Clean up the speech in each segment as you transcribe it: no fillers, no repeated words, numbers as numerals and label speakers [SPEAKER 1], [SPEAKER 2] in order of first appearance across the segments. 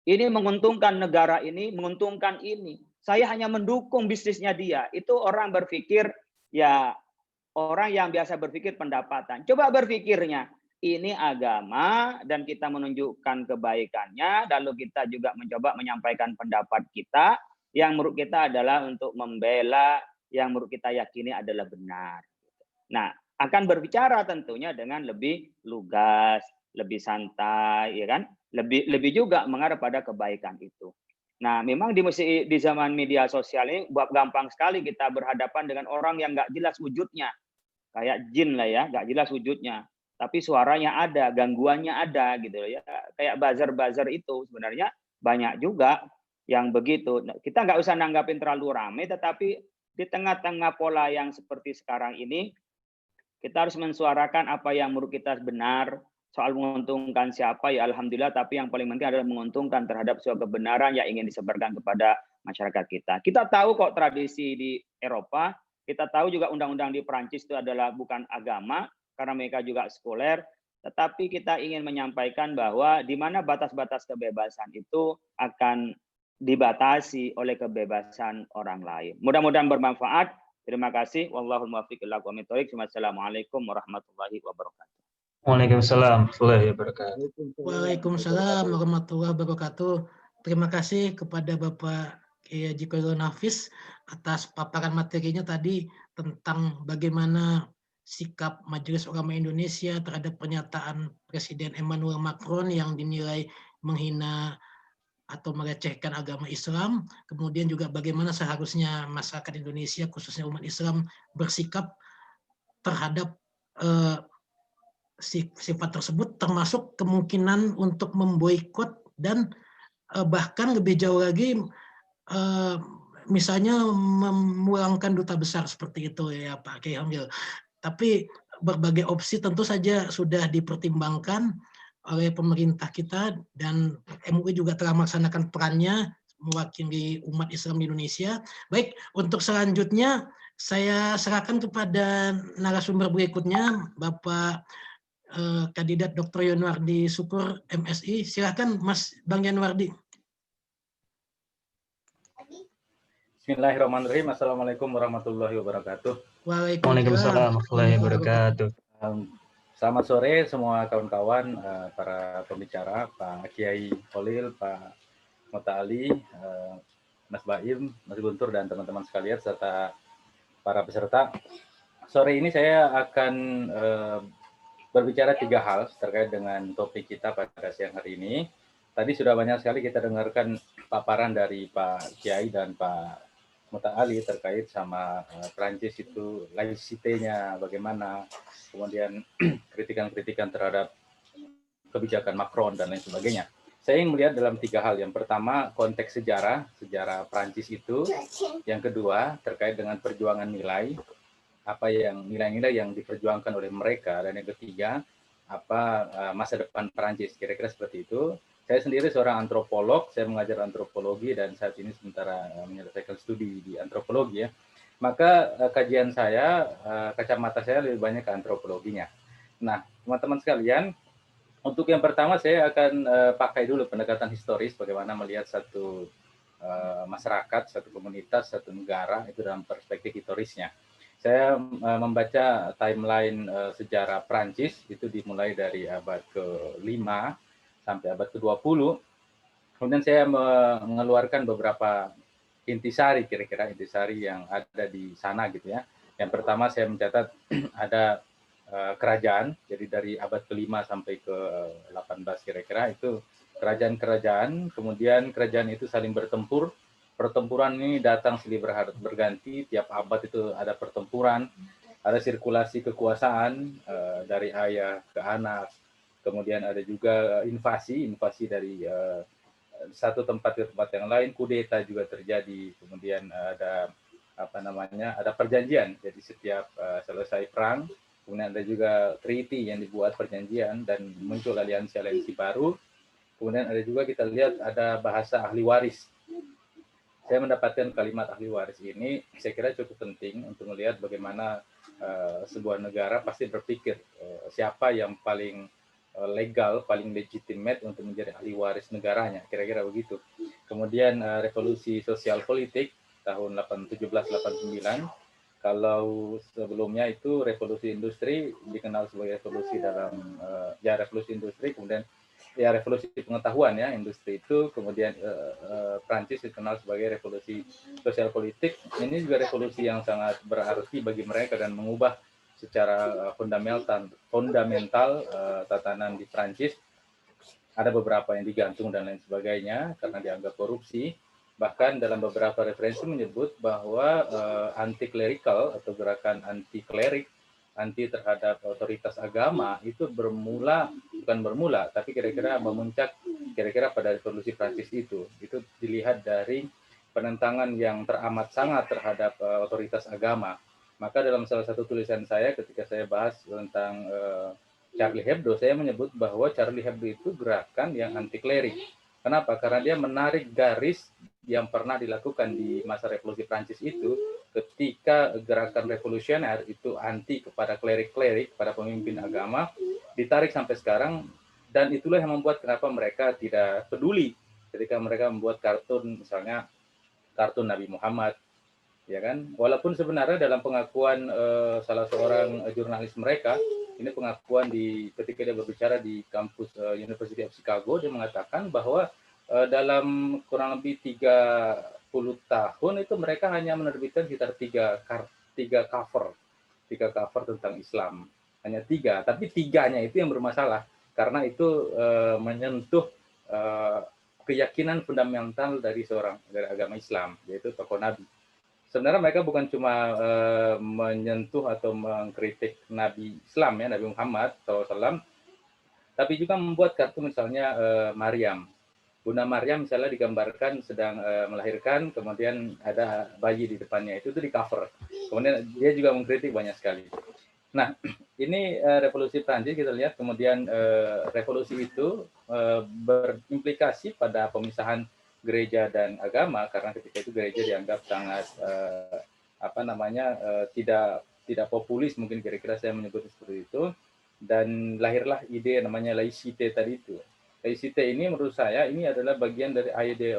[SPEAKER 1] Ini menguntungkan negara ini, menguntungkan ini. Saya hanya mendukung bisnisnya dia. Itu orang berpikir, ya orang yang biasa berpikir pendapatan. Coba berpikirnya, ini agama dan kita menunjukkan kebaikannya, lalu kita juga mencoba menyampaikan pendapat kita, yang menurut kita adalah untuk membela, yang menurut kita yakini adalah benar. Nah, akan berbicara tentunya dengan lebih lugas, lebih santai, ya kan? Lebih juga mengarah pada kebaikan itu. Nah, memang di zaman media sosial ini gampang sekali kita berhadapan dengan orang yang nggak jelas wujudnya, kayak jin lah ya, nggak jelas wujudnya. Tapi suaranya ada, gangguannya ada gitu ya. Kayak buzzer-buzzer itu sebenarnya banyak juga yang begitu. Nah, kita nggak usah nanggapin terlalu ramai, tetapi di tengah-tengah pola yang seperti sekarang ini, kita harus mensuarakan apa yang menurut kita benar. Soal menguntungkan siapa, ya alhamdulillah, tapi yang paling penting adalah menguntungkan terhadap suatu kebenaran yang ingin disebarkan kepada masyarakat kita. Kita tahu kok tradisi di Eropa, kita tahu juga undang-undang di Perancis itu adalah bukan agama, karena mereka juga sekuler, tetapi kita ingin menyampaikan bahwa di mana batas-batas kebebasan itu akan dibatasi oleh kebebasan orang lain. Mudah-mudahan bermanfaat. Terima kasih. Wallahul muwaffiq ila aqwamit thoriq. Wassalamualaikum warahmatullahi wabarakatuh.
[SPEAKER 2] Waalaikumsalam warahmatullahi wabarakatuh.
[SPEAKER 3] Waalaikumsalam warahmatullahi wabarakatuh. Terima kasih kepada Bapak Kiai Haji Khairul Nafis atas paparan materinya tadi tentang bagaimana sikap Majelis Ulama Indonesia terhadap pernyataan Presiden Emmanuel Macron yang dinilai menghina atau melecehkan agama Islam, kemudian juga bagaimana seharusnya masyarakat Indonesia, khususnya umat Islam, bersikap terhadap sifat tersebut, termasuk kemungkinan untuk memboikot dan bahkan lebih jauh lagi, misalnya memulangkan duta besar seperti itu ya Pak Kiai Hamil. Tapi berbagai opsi tentu saja sudah dipertimbangkan oleh pemerintah kita, dan MUI juga telah melaksanakan perannya mewakili umat Islam di Indonesia. Baik, untuk selanjutnya saya serahkan kepada narasumber berikutnya, Bapak kandidat Dr. Yanwardi Syukur MSI. Silakan Mas Bang Yanwardi.
[SPEAKER 4] Bismillahirrahmanirrahim. Assalamualaikum warahmatullahi wabarakatuh.
[SPEAKER 2] Waalaikumsalam warahmatullahi wabarakatuh.
[SPEAKER 4] Selamat sore semua kawan-kawan, para pembicara, Pak Kiai Holil, Pak Mota Ali, Mas Baim, Mas Guntur, dan teman-teman sekalian, serta para peserta. Sore ini saya akan berbicara 3 hal terkait dengan topik kita pada siang hari ini. Tadi sudah banyak sekali kita dengarkan paparan dari Pak Kiai dan Pak Mota Ali terkait sama Prancis itu laicite-nya bagaimana, kemudian kritikan-kritikan terhadap kebijakan Macron dan lain sebagainya. Saya ingin melihat dalam 3 hal. Yang pertama, konteks sejarah Prancis itu. Yang kedua, terkait dengan perjuangan nilai, apa yang nilai-nilai yang diperjuangkan oleh mereka, dan yang ketiga, apa masa depan Prancis, kira-kira seperti itu. Saya sendiri seorang antropolog, saya mengajar antropologi dan saat ini sementara menyelesaikan studi di antropologi ya. Maka kajian saya, kacamata saya lebih banyak ke antropologinya. Nah, teman-teman sekalian, untuk yang pertama saya akan pakai dulu pendekatan historis, bagaimana melihat satu masyarakat, satu komunitas, satu negara itu dalam perspektif historisnya. Saya membaca timeline sejarah Prancis itu dimulai dari abad ke-5 sampai abad ke-20. Kemudian saya mengeluarkan beberapa intisari, kira-kira intisari yang ada di sana gitu ya. Yang pertama saya mencatat ada kerajaan, jadi dari abad ke-5 sampai ke-18 kira-kira itu kerajaan-kerajaan, kemudian kerajaan itu saling bertempur. Pertempuran ini datang silih berganti, tiap abad itu ada pertempuran, ada sirkulasi kekuasaan dari ayah ke anak, kemudian ada juga invasi dari satu tempat ke tempat yang lain, kudeta juga terjadi, kemudian ada ada perjanjian, jadi setiap selesai perang, kemudian ada juga treaty yang dibuat perjanjian dan muncul aliansi-aliansi baru, kemudian ada juga kita lihat ada bahasa ahli waris. Saya mendapatkan kalimat ahli waris ini, saya kira cukup penting untuk melihat bagaimana sebuah negara pasti berpikir siapa yang paling legal, paling legitimate untuk menjadi ahli waris negaranya, kira-kira begitu. Kemudian revolusi sosial politik tahun 1789, kalau sebelumnya itu revolusi industri dikenal sebagai revolusi dalam revolusi industri, kemudian ya revolusi pengetahuan ya industri itu, kemudian Prancis dikenal sebagai revolusi sosial politik. Ini juga revolusi yang sangat berarti bagi mereka dan mengubah secara fundamental tatanan di Prancis. Ada beberapa yang digantung dan lain sebagainya karena dianggap korupsi. Bahkan dalam beberapa referensi menyebut bahwa anti-clerical atau gerakan anti-klerik, anti terhadap otoritas agama itu bukan bermula, tapi kira-kira memuncak kira-kira pada revolusi Prancis itu. Itu dilihat dari penentangan yang teramat sangat terhadap otoritas agama. Maka dalam salah satu tulisan saya ketika saya bahas tentang Charlie Hebdo, saya menyebut bahwa Charlie Hebdo itu gerakan yang anti-klerik. Kenapa? Karena dia menarik garis yang pernah dilakukan di masa revolusi Prancis itu, ketika gerakan revolusioner itu anti kepada klerik-klerik, pada pemimpin agama, ditarik sampai sekarang, dan itulah yang membuat kenapa mereka tidak peduli ketika mereka membuat kartun, misalnya kartun Nabi Muhammad, ya kan? Walaupun sebenarnya dalam pengakuan salah seorang jurnalis mereka, ini pengakuan ketika dia berbicara di kampus University of Chicago, dia mengatakan bahwa dalam kurang lebih 30 tahun itu mereka hanya menerbitkan sekitar tiga cover tentang Islam, hanya 3, tapi 3-nya itu yang bermasalah karena itu menyentuh keyakinan fundamental dari agama Islam, yaitu tokoh Nabi. Sebenarnya mereka bukan cuma menyentuh atau mengkritik Nabi Islam ya, Nabi Muhammad SAW, tapi juga membuat kartun misalnya Maryam. Bunda Maryam misalnya digambarkan sedang melahirkan, kemudian ada bayi di depannya, itu di cover. Kemudian dia juga mengkritik banyak sekali. Nah, ini revolusi Prancis kita lihat, kemudian revolusi itu berimplikasi pada pemisahan gereja dan agama, karena ketika itu gereja dianggap sangat tidak populis, mungkin kira-kira saya menyebut seperti itu, dan lahirlah ide namanya laicite tadi itu. Laicite ini menurut saya ini adalah bagian dari idea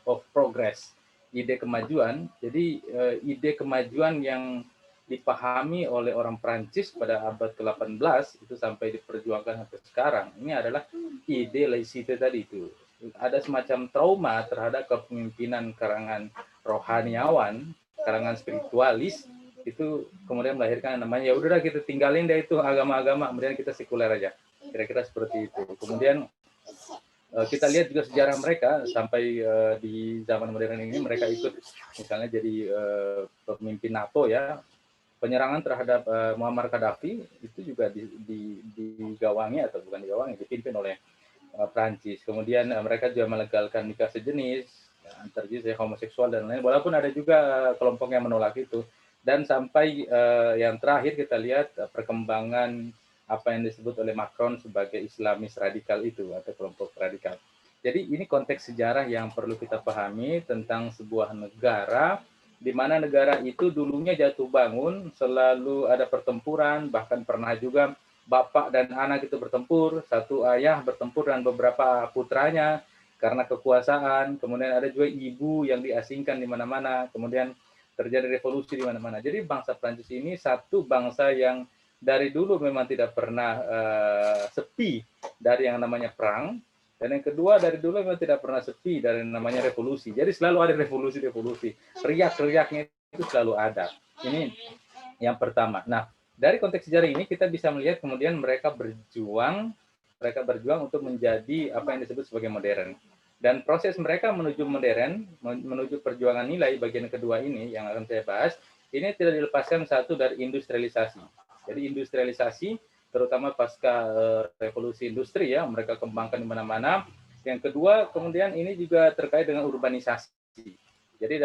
[SPEAKER 4] of progress, ide kemajuan. Jadi ide kemajuan yang dipahami oleh orang Prancis pada abad ke-18 itu sampai diperjuangkan sampai sekarang. Ini adalah ide laicite tadi itu. Ada semacam trauma terhadap kepemimpinan karangan rohaniawan, karangan spiritualis, itu kemudian melahirkan namanya, ya udahlah kita tinggalin deh itu agama-agama, kemudian kita sekuler aja. Kira-kira seperti itu. Kemudian kita lihat juga sejarah mereka sampai di zaman modern ini mereka ikut misalnya jadi pemimpin NATO ya. Penyerangan terhadap Muammar Gaddafi itu juga digawangi atau bukan digawangi, dipimpin oleh Prancis. Kemudian mereka juga melegalkan nikah sejenis, antar jenis, homoseksual dan lain-lain. Walaupun ada juga kelompok yang menolak itu. Dan sampai yang terakhir kita lihat perkembangan apa yang disebut oleh Macron sebagai Islamis radikal itu atau kelompok radikal. Jadi ini konteks sejarah yang perlu kita pahami tentang sebuah negara di mana negara itu dulunya jatuh bangun, selalu ada pertempuran, bahkan pernah juga bapak dan anak itu bertempur, satu ayah bertempur dengan beberapa putranya karena kekuasaan, kemudian ada juga ibu yang diasingkan di mana-mana, kemudian terjadi revolusi di mana-mana. Jadi bangsa Prancis ini satu bangsa yang dari dulu memang tidak pernah sepi dari yang namanya perang, dan yang kedua dari dulu memang tidak pernah sepi dari yang namanya revolusi. Jadi selalu ada revolusi, riak-riaknya itu selalu ada. Ini yang pertama. Nah, dari konteks sejarah ini kita bisa melihat kemudian mereka berjuang untuk menjadi apa yang disebut sebagai modern. Dan proses mereka menuju modern, menuju perjuangan nilai bagian kedua ini yang akan saya bahas, ini tidak dilepaskan satu dari industrialisasi. Jadi industrialisasi terutama pasca revolusi industri ya, mereka kembangkan di mana-mana. Yang kedua, kemudian ini juga terkait dengan urbanisasi. Jadi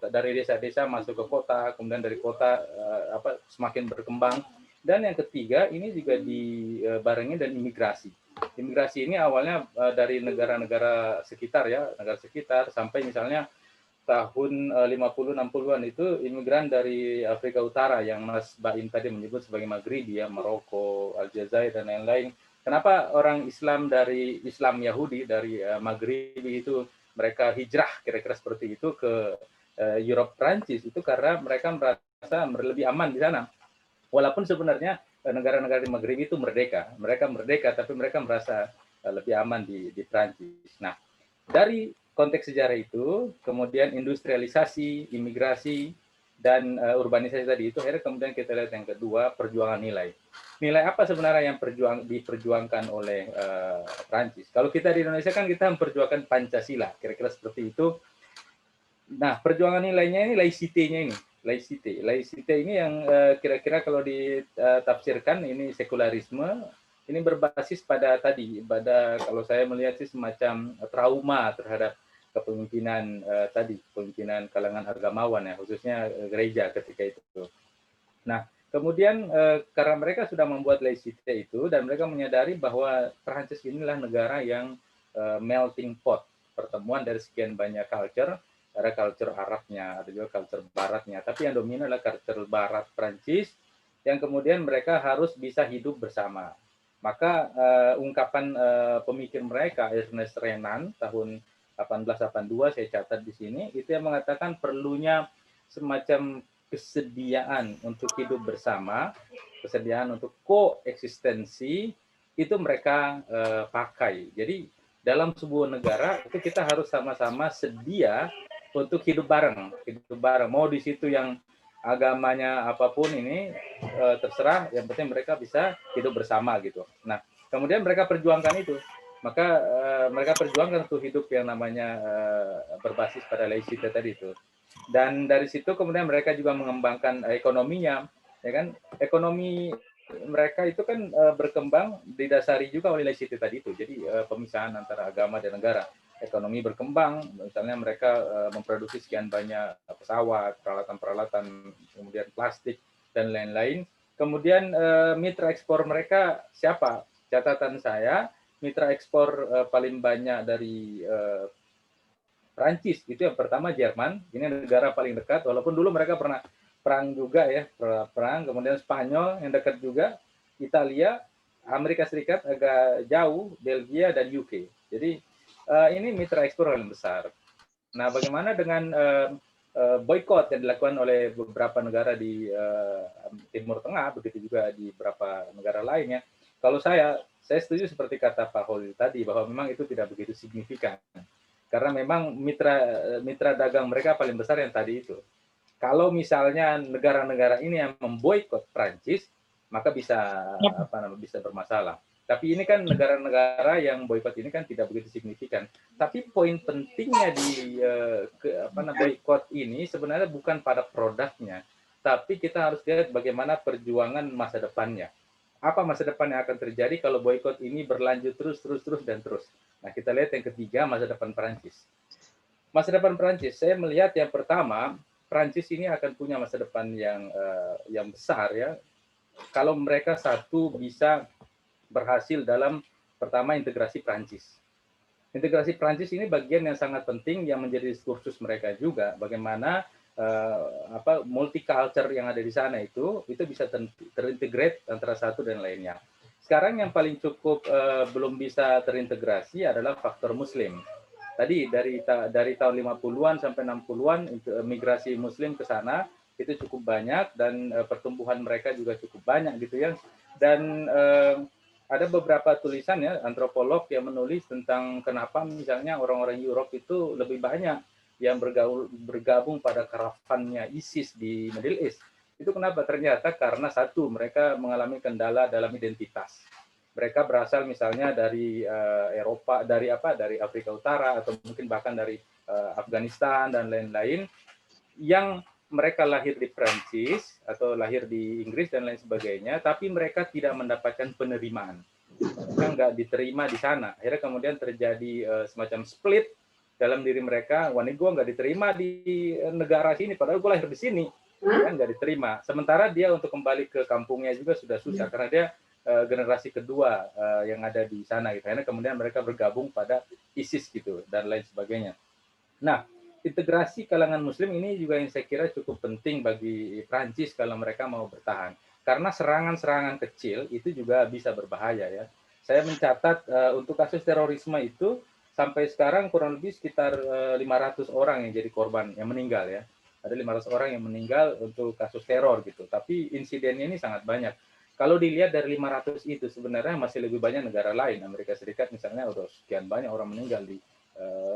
[SPEAKER 4] dari desa-desa masuk ke kota, kemudian dari kota semakin berkembang. Dan yang ketiga, ini juga dibarengi dengan imigrasi. Imigrasi ini awalnya dari negara-negara sekitar ya, negara sekitar sampai misalnya tahun 50-60-an itu imigran dari Afrika Utara yang Mas Baim tadi menyebut sebagai Maghribi ya, Maroko, Aljazair dan lain-lain, kenapa orang Islam dari Islam Yahudi dari Maghribi itu mereka hijrah kira-kira seperti itu ke Europe, Prancis, itu karena mereka merasa lebih aman di sana. Walaupun sebenarnya negara-negara di Maghribi itu merdeka, mereka merdeka, tapi mereka merasa lebih aman di Prancis. Nah, dari konteks sejarah itu, kemudian industrialisasi, imigrasi, dan urbanisasi tadi itu, akhirnya kemudian kita lihat yang kedua, perjuangan nilai. Nilai apa sebenarnya yang diperjuangkan oleh Prancis? Kalau kita di Indonesia kan kita memperjuangkan Pancasila, kira-kira seperti itu. Nah, perjuangan nilainya ini laicite-nya ini. Laicite ini yang kira-kira kalau ditafsirkan ini sekularisme, ini berbasis pada tadi, kalau saya melihat sih semacam trauma terhadap kepemimpinan kepemimpinan kalangan agamawan ya, khususnya gereja ketika itu. Nah, kemudian karena mereka sudah membuat laicite itu dan mereka menyadari bahwa Prancis inilah negara yang melting pot, pertemuan dari sekian banyak culture. Ada culture Arabnya, ada juga culture Baratnya. Tapi yang dominan adalah culture Barat Prancis, yang kemudian mereka harus bisa hidup bersama. Maka ungkapan pemikir mereka, Ernest Renan, tahun 1882, saya catat di sini, itu yang mengatakan perlunya semacam kesediaan untuk hidup bersama, kesediaan untuk koeksistensi, itu mereka pakai. Jadi dalam sebuah negara, itu kita harus sama-sama sedia untuk hidup bareng. Mau di situ yang agamanya apapun ini terserah, yang penting mereka bisa hidup bersama gitu. Nah, kemudian mereka perjuangkan itu. Maka mereka perjuangkan untuk hidup yang namanya berbasis pada laicite tadi itu. Dan dari situ kemudian mereka juga mengembangkan ekonominya, ya kan? Ekonomi mereka itu kan berkembang didasari juga oleh laicite tadi itu. Jadi pemisahan antara agama dan negara. Ekonomi berkembang, misalnya mereka memproduksi sekian banyak pesawat, peralatan-peralatan, kemudian plastik, dan lain-lain. Kemudian mitra ekspor mereka siapa? Catatan saya, mitra ekspor paling banyak dari Prancis, itu yang pertama Jerman, ini negara paling dekat, walaupun dulu mereka pernah perang juga ya, kemudian Spanyol yang dekat juga, Italia, Amerika Serikat agak jauh, Belgia, dan UK. Jadi ini mitra ekspor paling besar. Nah, bagaimana dengan boykot yang dilakukan oleh beberapa negara di Timur Tengah, begitu juga di beberapa negara lainnya? Kalau saya setuju seperti kata Pak Holil tadi, bahwa memang itu tidak begitu signifikan. Karena memang mitra dagang mereka paling besar yang tadi itu. Kalau misalnya negara-negara ini yang memboikot Prancis, maka bisa bermasalah. Tapi ini kan negara-negara yang boikot ini kan tidak begitu signifikan. Tapi poin pentingnya di boikot ini sebenarnya bukan pada produknya, tapi kita harus lihat bagaimana perjuangan masa depannya. Apa masa depan yang akan terjadi kalau boikot ini berlanjut terus. Nah, kita lihat yang ketiga, masa depan Prancis. Masa depan Prancis, saya melihat yang pertama, Prancis ini akan punya masa depan yang besar ya. Kalau mereka bisa berhasil dalam pertama integrasi Prancis. Integrasi Prancis ini bagian yang sangat penting yang menjadi diskursus mereka juga, bagaimana multicultural yang ada di sana itu bisa terintegrate antara satu dan lainnya. Sekarang yang paling cukup belum bisa terintegrasi adalah faktor Muslim. Tadi dari tahun 50-an sampai 60-an migrasi Muslim ke sana itu cukup banyak dan pertumbuhan mereka juga cukup banyak gitu ya. Dan ada beberapa tulisan ya antropolog yang menulis tentang kenapa misalnya orang-orang Eropa itu lebih banyak yang bergabung pada karavannya ISIS di Middle East. Itu kenapa? Ternyata karena satu, mereka mengalami kendala dalam identitas. Mereka berasal misalnya dari Eropa, dari Afrika Utara atau mungkin bahkan dari Afghanistan dan lain-lain, yang mereka lahir di Prancis atau lahir di Inggris dan lain sebagainya, tapi mereka tidak mendapatkan penerimaan. Mereka nggak diterima di sana. Akhirnya kemudian terjadi semacam split dalam diri mereka. Wah, ini gue nggak diterima di negara sini, padahal gue lahir di sini. Kan nggak diterima. Sementara dia untuk kembali ke kampungnya juga sudah susah, karena dia generasi kedua yang ada di sana. Gitu. Akhirnya kemudian mereka bergabung pada ISIS gitu dan lain sebagainya. Nah, integrasi kalangan Muslim ini juga yang saya kira cukup penting bagi Prancis kalau mereka mau bertahan. Karena serangan-serangan kecil itu juga bisa berbahaya ya. saya mencatat untuk kasus terorisme itu sampai sekarang kurang lebih sekitar 500 orang yang jadi korban, yang meninggal ya. Ada 500 orang yang meninggal untuk kasus teror gitu. Tapi insidennya ini sangat banyak. Kalau dilihat dari 500 itu sebenarnya masih lebih banyak negara lain. Amerika Serikat misalnya udah sekian banyak orang meninggal di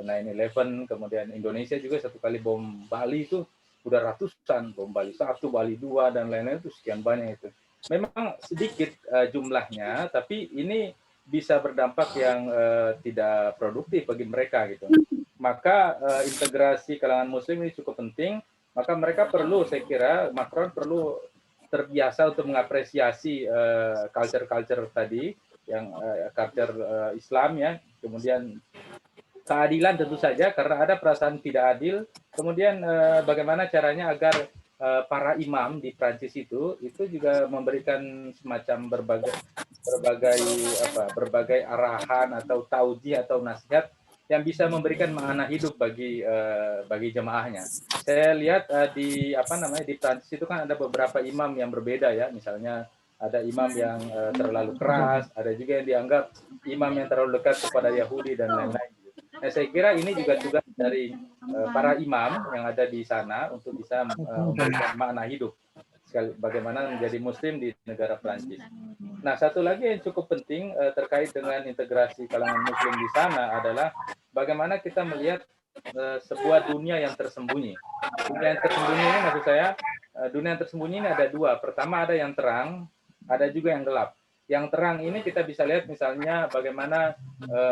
[SPEAKER 4] 9/11, kemudian Indonesia juga satu kali bom Bali itu udah ratusan, bom Bali 1, Bali 2 dan lain-lain itu sekian banyak itu. Memang sedikit jumlahnya, tapi ini bisa berdampak yang tidak produktif bagi mereka gitu. Maka integrasi kalangan muslim ini cukup penting. Maka mereka perlu, saya kira Macron perlu terbiasa untuk mengapresiasi culture-culture tadi, yang culture Islam ya, kemudian keadilan tentu saja karena ada perasaan tidak adil. Kemudian bagaimana caranya agar para imam di Prancis itu juga memberikan semacam berbagai arahan atau taujih atau nasihat yang bisa memberikan makna hidup bagi jemaahnya. Saya lihat di Prancis itu kan ada beberapa imam yang berbeda ya, misalnya ada imam yang terlalu keras, ada juga yang dianggap imam yang terlalu dekat kepada Yahudi dan lain-lain. Nah, saya kira ini juga tugas dari para imam yang ada di sana untuk bisa memberikan makna hidup bagaimana menjadi muslim di negara Prancis. Nah, satu lagi yang cukup penting terkait dengan integrasi kalangan muslim di sana adalah bagaimana kita melihat sebuah dunia yang tersembunyi. Dunia yang tersembunyi ini maksud saya, dunia yang tersembunyi ini ada dua. Pertama ada yang terang, ada juga yang gelap. Yang terang ini kita bisa lihat misalnya bagaimana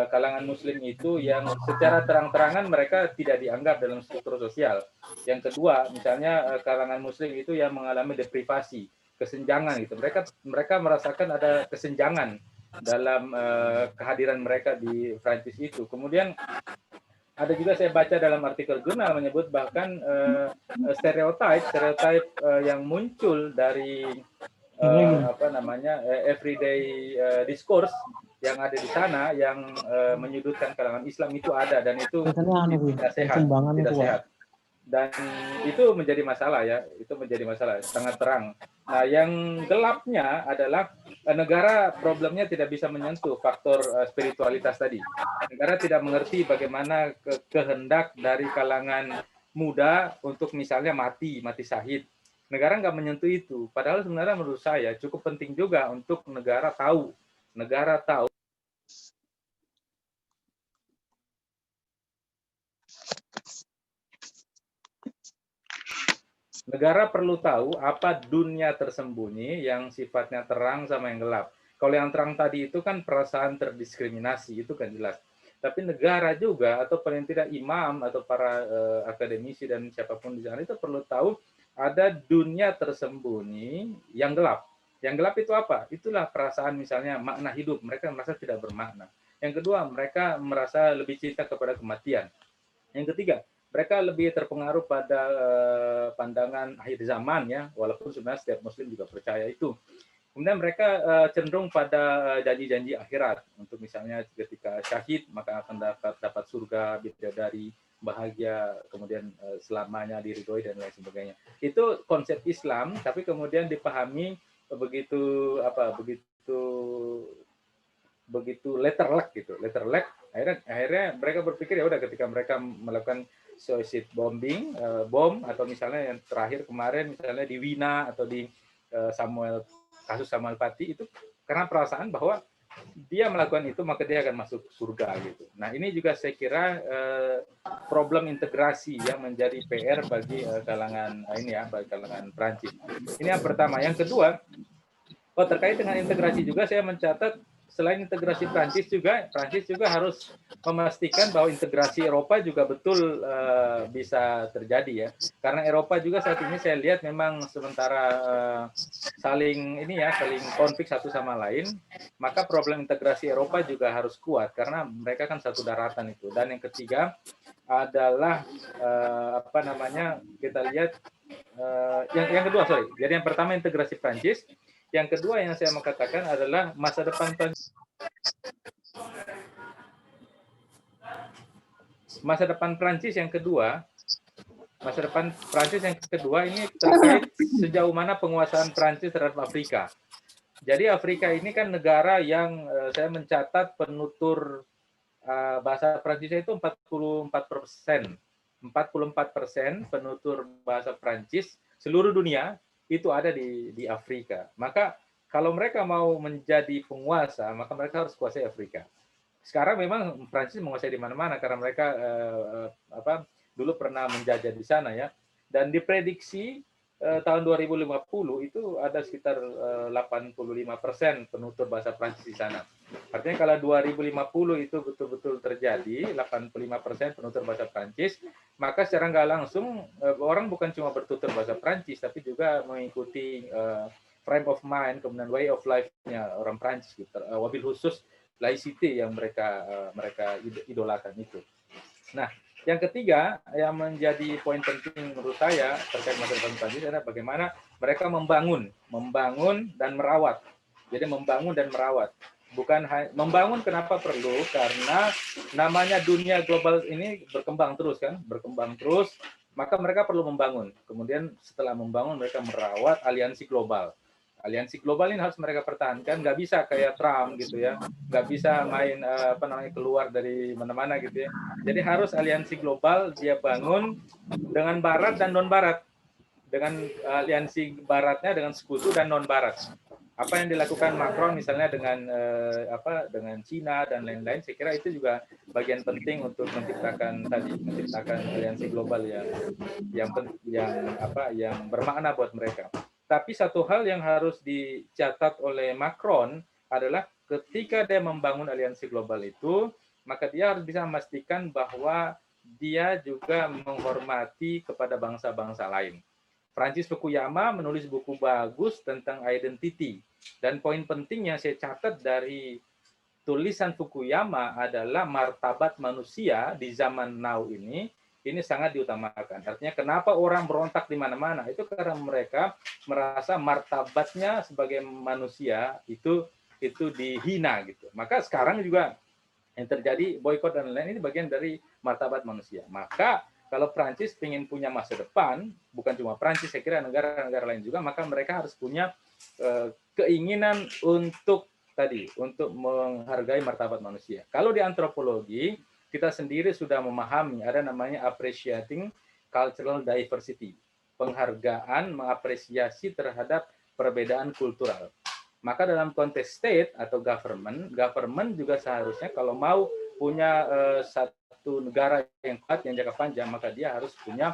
[SPEAKER 4] kalangan muslim itu yang secara terang-terangan mereka tidak dianggap dalam struktur sosial. Yang kedua, misalnya kalangan muslim itu yang mengalami deprivasi, kesenjangan gitu. Mereka merasakan ada kesenjangan dalam kehadiran mereka di Prancis itu. Kemudian ada juga saya baca dalam artikel jurnal menyebut bahkan stereotip yang muncul dari everyday discourse yang ada di sana yang menyudutkan kalangan Islam itu ada, dan itu tidak sehat. Dan itu menjadi masalah ya, itu menjadi masalah sangat terang. Nah, yang gelapnya adalah negara problemnya tidak bisa menyentuh faktor spiritualitas tadi. Negara tidak mengerti bagaimana kehendak dari kalangan muda untuk misalnya mati syahid. Negara nggak menyentuh itu. Padahal sebenarnya menurut saya cukup penting juga untuk negara tahu negara perlu tahu apa dunia tersembunyi yang sifatnya terang sama yang gelap. Kalau yang terang tadi itu kan perasaan terdiskriminasi, itu kan jelas. Tapi negara juga atau paling tidak imam atau para akademisi dan siapapun di sana itu perlu tahu ada dunia tersembunyi yang gelap. Yang gelap itu apa? Itulah perasaan misalnya makna hidup. Mereka merasa tidak bermakna. Yang kedua, mereka merasa lebih cinta kepada kematian. Yang ketiga, mereka lebih terpengaruh pada pandangan akhir zaman ya, walaupun sebenarnya setiap muslim juga percaya itu. Kemudian mereka cenderung pada janji-janji akhirat. Untuk misalnya ketika syahid maka akan dapat surga, bidadari, bahagia, kemudian selamanya diridhoi dan lain sebagainya. Itu konsep Islam, tapi kemudian dipahami begitu letterlek gitu. Letterlek akhirnya mereka berpikir ya udah, ketika mereka melakukan suicide bombing, bom, atau misalnya yang terakhir kemarin misalnya di Wina atau di kasus Samuel Paty itu karena perasaan bahwa dia melakukan itu maka dia akan masuk surga gitu. Nah, ini juga saya kira problem integrasi yang menjadi PR bagi kalangan bagi kalangan Prancis. Ini yang pertama. Yang kedua, terkait dengan integrasi juga saya mencatat selain integrasi Prancis juga harus memastikan bahwa integrasi Eropa juga betul bisa terjadi ya. Karena Eropa juga saat ini saya lihat memang sementara saling konflik satu sama lain, maka problem integrasi Eropa juga harus kuat karena mereka kan satu daratan itu. Dan yang ketiga adalah kita lihat yang kedua, Jadi yang pertama integrasi Prancis. Yang kedua yang saya mau katakan adalah masa depan Prancis yang kedua ini terkait sejauh mana penguasaan Prancis terhadap Afrika. Jadi Afrika ini kan negara yang saya mencatat penutur bahasa Prancisnya itu 44%. 44% penutur bahasa Prancis seluruh dunia itu ada di Afrika. Maka kalau mereka mau menjadi penguasa, maka mereka harus kuasai Afrika. Sekarang memang Prancis menguasai di mana-mana karena mereka dulu pernah menjajah di sana ya. Dan diprediksi tahun 2050 itu ada sekitar 85% penutur bahasa Prancis di sana. Artinya kalau 2050 itu betul-betul terjadi 85% penutur bahasa Prancis, maka secara nggak langsung orang bukan cuma bertutur bahasa Prancis tapi juga mengikuti frame of mind kemudian way of life-nya orang Prancis gitu. Wabil khusus laicity yang mereka idolakan itu. Nah, yang ketiga yang menjadi poin penting menurut saya terkait masa depan Prancis adalah bagaimana mereka membangun dan merawat. Jadi membangun dan merawat. Bukan membangun kenapa perlu? Karena namanya dunia global ini berkembang terus kan, berkembang terus, maka mereka perlu membangun. Kemudian setelah membangun mereka merawat aliansi global. Aliansi global ini harus mereka pertahankan, nggak bisa kayak Trump gitu ya, nggak bisa main keluar dari mana-mana gitu ya. Jadi harus aliansi global dia bangun dengan Barat dan non Barat, dengan aliansi Baratnya dengan sekutu dan non Barat. Apa yang dilakukan Macron misalnya dengan Cina dan lain-lain, saya kira itu juga bagian penting untuk menciptakan aliansi global yang bermakna buat mereka. Tapi satu hal yang harus dicatat oleh Macron adalah ketika dia membangun aliansi global itu, maka dia harus bisa memastikan bahwa dia juga menghormati kepada bangsa-bangsa lain. Francis Fukuyama menulis buku bagus tentang identity. Dan poin penting yang saya catat dari tulisan Fukuyama adalah martabat manusia di zaman now ini sangat diutamakan. Artinya kenapa orang berontak di mana-mana? Itu karena mereka merasa martabatnya sebagai manusia itu dihina gitu. Maka sekarang juga yang terjadi boykot dan lain-lain ini bagian dari martabat manusia. Maka kalau Prancis ingin punya masa depan, bukan cuma Prancis, saya kira negara-negara lain juga, maka mereka harus punya keinginan untuk menghargai martabat manusia. Kalau di antropologi, kita sendiri sudah memahami ada namanya appreciating cultural diversity, penghargaan mengapresiasi terhadap perbedaan kultural. Maka dalam konteks state atau government juga seharusnya kalau mau punya satu negara yang kuat yang jangka panjang, maka dia harus punya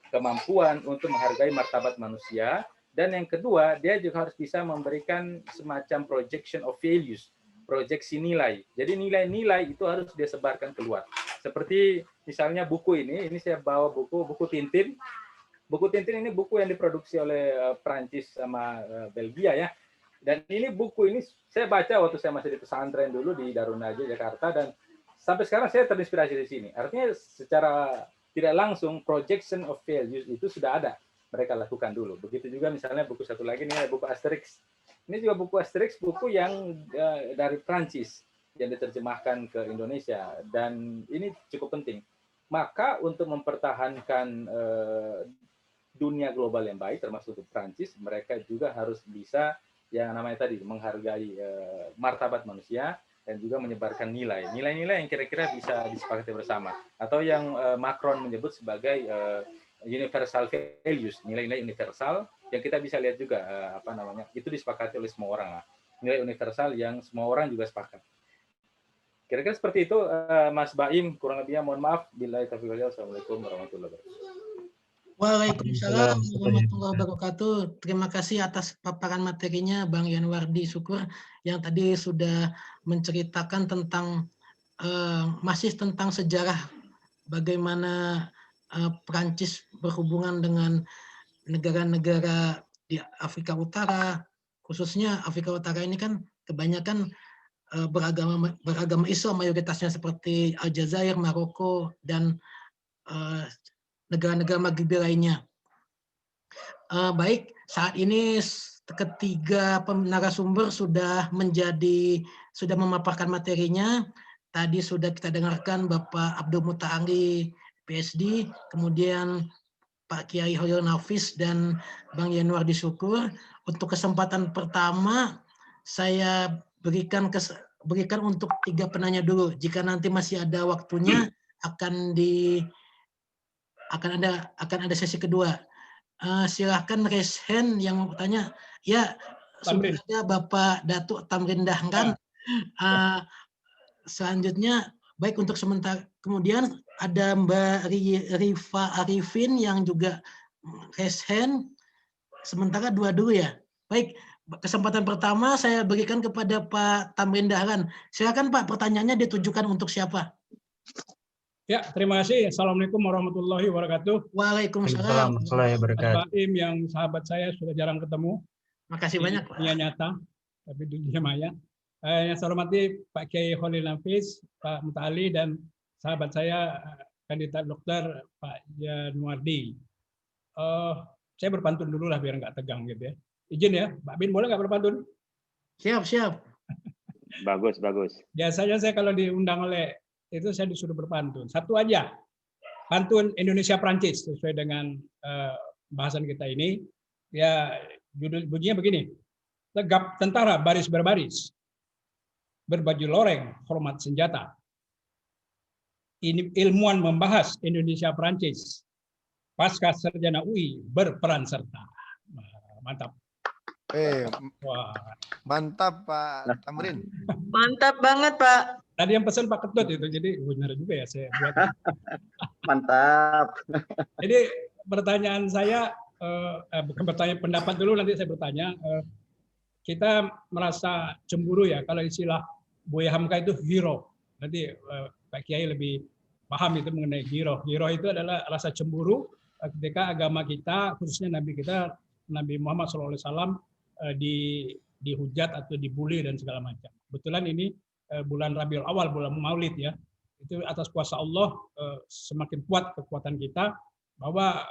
[SPEAKER 4] kemampuan untuk menghargai martabat manusia. Dan yang kedua, dia juga harus bisa memberikan semacam projection of values, proyeksi nilai. Jadi nilai-nilai itu harus dia sebarkan keluar. Seperti misalnya buku ini saya bawa buku Tintin. Buku Tintin ini buku yang diproduksi oleh Prancis sama Belgia ya. Dan ini buku ini saya baca waktu saya masih di pesantren dulu di Darun Najah Jakarta, dan sampai sekarang saya terinspirasi di sini. Artinya secara tidak langsung projection of values itu sudah ada. Mereka lakukan dulu. Begitu juga misalnya buku satu lagi ini buku Asterix. Ini juga buku Asterix, buku yang dari Prancis yang diterjemahkan ke Indonesia, dan ini cukup penting. Maka untuk mempertahankan dunia global yang baik, termasuk untuk Prancis, mereka juga harus bisa yang namanya tadi menghargai martabat manusia dan juga menyebarkan nilai-nilai yang kira-kira bisa disepakati bersama, atau yang Macron menyebut sebagai universal values, nilai-nilai universal yang kita bisa lihat juga itu disepakati oleh semua orang lah. Nilai universal yang semua orang juga sepakat. Kira-kira seperti itu, Mas Baim, kurang lebihnya mohon maaf. Billahi taufiq wal hidayah. Assalamualaikum warahmatullahi wabarakatuh.
[SPEAKER 3] Waalaikumsalam warahmatullahi wabarakatuh. Terima kasih atas paparan materinya Bang Yanwardi Syukur yang tadi sudah menceritakan tentang masih tentang sejarah bagaimana Prancis berhubungan dengan negara-negara di Afrika Utara, khususnya Afrika Utara ini kan kebanyakan beragama Islam mayoritasnya seperti Aljazair, Maroko, dan negara-negara Maghribi lainnya. Baik, saat ini ketiga narasumber sudah memaparkan materinya. Tadi sudah kita dengarkan Bapak Abdul Muta'ali, PSD, kemudian Pak Kiai Hoyrul Nafis dan Bang Yanwardi Syukur. Untuk kesempatan pertama, saya berikan untuk 3 penanya dulu. Jika nanti masih ada waktunya, akan ada sesi kedua. Silahkan raise hand yang mau bertanya. Ya, sudah ada Bapak Datuk Tamrin Dahlan. Selanjutnya, baik untuk sementara. Kemudian ada Mbak Rifa Arifin yang juga raise hand. Sementara 2 dulu ya. Baik, kesempatan pertama saya berikan kepada Pak Tamrin Dahlan. Silakan Pak, pertanyaannya ditujukan untuk siapa?
[SPEAKER 5] Ya, terima kasih. Assalamualaikum warahmatullahi wabarakatuh.
[SPEAKER 3] Waalaikumsalam.
[SPEAKER 2] warahmatullahi wabarakatuh.
[SPEAKER 5] Mas Baim yang sahabat saya sudah jarang ketemu.
[SPEAKER 3] Makasih banyak, Pak.
[SPEAKER 5] Dunia nyata, tapi dunia maya. Yang saya hormati Pak Kiai Khalil Nafis, Pak Muta'ali, dan sahabat saya kandidat dokter Pak Januardi. Saya berpantun dulu lah biar nggak tegang gitu ya. Izin ya, Pak Bin, boleh nggak berpantun?
[SPEAKER 3] Siap, siap.
[SPEAKER 1] Bagus, bagus.
[SPEAKER 5] Biasanya saya kalau diundang oleh itu saya disuruh berpantun. Satu aja, pantun Indonesia Prancis sesuai dengan bahasan kita ini. Ya, judul bunyinya begini: tegap tentara baris berbaris, berbaju loreng hormat senjata. Ini ilmuwan membahas Indonesia Prancis. Pasca sarjana UI berperan serta. Mantap. Wah.
[SPEAKER 6] Mantap Pak Tamrin.
[SPEAKER 7] Mantap banget Pak.
[SPEAKER 5] Tadi yang pesan Pak Ketut itu, jadi benar juga ya saya buat.
[SPEAKER 1] Mantap.
[SPEAKER 5] Jadi pertanyaan saya, bukan pertanyaan pendapat dulu, nanti saya bertanya. Kita merasa cemburu ya, kalau istilah Buya Hamka itu hero. Nanti Pak Kiai lebih paham itu mengenai hero. Hero itu adalah rasa cemburu ketika agama kita, khususnya Nabi kita, Nabi Muhammad SAW, dihujat atau dibully dan segala macam. Kebetulan ini bulan Rabiul Awal, bulan Maulid ya. Itu atas kuasa Allah semakin kuat kekuatan kita bahwa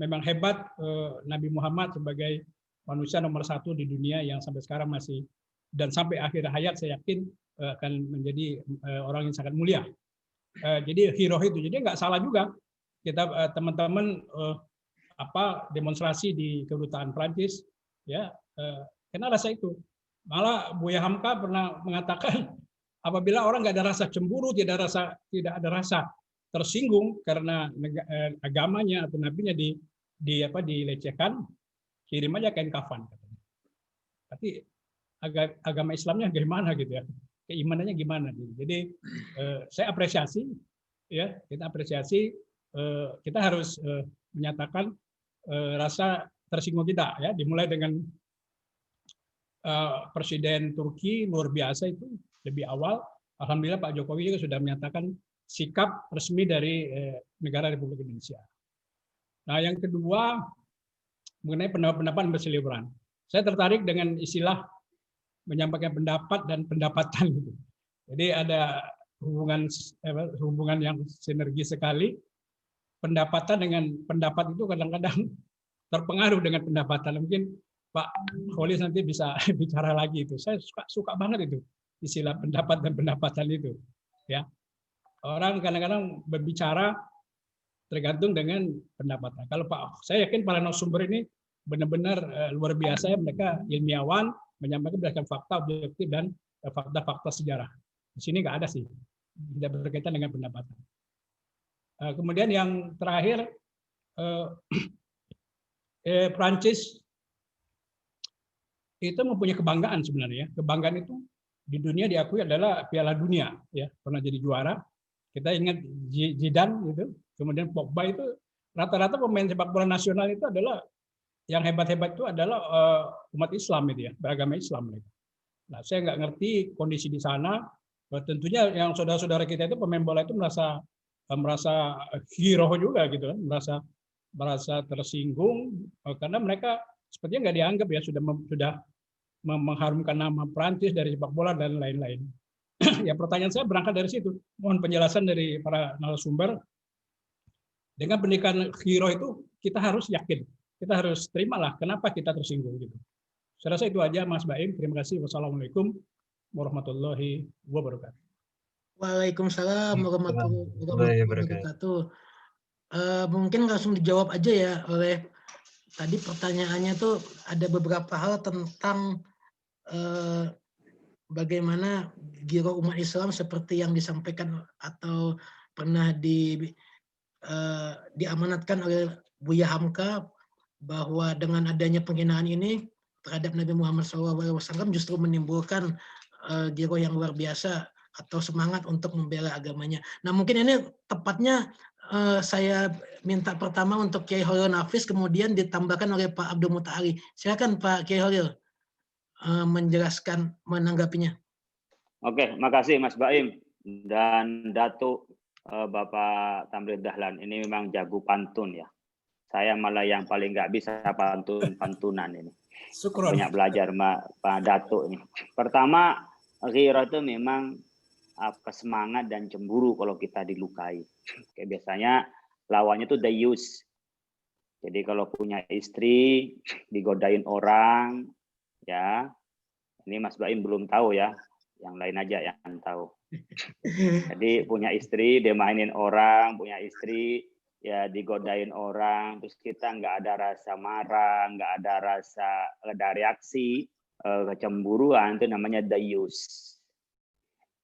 [SPEAKER 5] memang hebat Nabi Muhammad sebagai manusia nomor 1 di dunia yang sampai sekarang masih, dan sampai akhir hayat saya yakin akan menjadi orang yang sangat mulia. Jadi hero itu, jadi nggak salah juga kita teman-teman demonstrasi di kedutaan Prancis ya, karena rasa itu. Malah Buya Hamka pernah mengatakan apabila orang nggak ada rasa cemburu, tidak ada rasa tersinggung karena agamanya atau nabinya dilecehkan, kirim aja kain kafan. Tapi agama Islamnya gimana gitu ya, keimanannya gimana? Jadi saya apresiasi ya, kita apresiasi, kita harus menyatakan rasa tersinggung kita ya, dimulai dengan Presiden Turki luar biasa itu lebih awal. Alhamdulillah Pak Jokowi juga sudah menyatakan sikap resmi dari negara Republik Indonesia. Nah, yang kedua mengenai pendapat berseliweran. Saya tertarik dengan istilah menyampaikan pendapat dan pendapatan. Jadi ada hubungan yang sinergi sekali. Pendapatan dengan pendapat itu kadang-kadang terpengaruh dengan pendapatan. Mungkin Pak Kholis nanti bisa bicara lagi itu. Saya suka banget itu istilah pendapat dan pendapatan itu. Ya, orang kadang-kadang berbicara tergantung dengan pendapatan. Kalau saya yakin para narasumber ini benar-benar luar biasa ya, mereka ilmiawan, menyampaikan berdasarkan fakta objektif dan fakta-fakta sejarah. Di sini nggak ada sih, tidak berkaitan dengan pendapatan. Kemudian yang terakhir, Prancis itu mempunyai kebanggaan sebenarnya. Kebanggaan itu di dunia diakui adalah Piala Dunia, ya, pernah jadi juara. Kita ingat Zidane gitu, kemudian Pogba itu rata-rata pemain sepak bola nasional itu adalah yang hebat-hebat itu adalah umat Islam itu ya, beragama Islam mereka. Nah, saya nggak ngerti kondisi di sana. Tentunya yang saudara-saudara kita itu pemain bola itu merasa hero juga gitu, merasa tersinggung karena mereka sepertinya nggak dianggap ya, sudah mengharumkan nama Prancis dari sepak bola dan lain-lain. Ya, pertanyaan saya berangkat dari situ. Mohon penjelasan dari para narasumber. Dengan pendidikan hero itu kita harus yakin, kita harus terimalah kenapa kita tersinggung gitu. Saya rasa itu aja Mas Baim. Terima kasih. Wassalamualaikum warahmatullahi wabarakatuh.
[SPEAKER 3] Waalaikumsalam warahmatullahi wabarakatuh. Mungkin langsung dijawab aja ya oleh tadi pertanyaannya tuh ada beberapa hal tentang bagaimana giro umat Islam seperti yang disampaikan atau pernah diamanatkan oleh Buya Hamka, bahwa dengan adanya penghinaan ini terhadap Nabi Muhammad SAW justru menimbulkan giro yang luar biasa atau semangat untuk membela agamanya. Nah, mungkin ini tepatnya saya minta pertama untuk Kiai Holil Nafis, kemudian ditambahkan oleh Pak Abdul Muta'ali. Silakan Pak Kiai Holil menjelaskan, menanggapinya.
[SPEAKER 1] Oke, makasih Mas Baim dan Datuk Bapak Tamrin Dahlan. Ini memang jago pantun ya. Saya malah yang paling nggak bisa pantunan ini.
[SPEAKER 8] Syukron.
[SPEAKER 1] Banyak belajar Pak Datuk ini. Pertama, ghirah itu memang semangat dan cemburu kalau kita dilukai. Kayak biasanya lawannya tuh dayus. Jadi kalau punya istri digodain orang, ya. Ini Mas Baim belum tahu ya. Yang lain aja yang tahu. Jadi punya istri, dia mainin orang, punya istri, ya digodain orang, terus kita nggak ada rasa marah, nggak ada reaksi, kecemburuan, itu namanya dayus.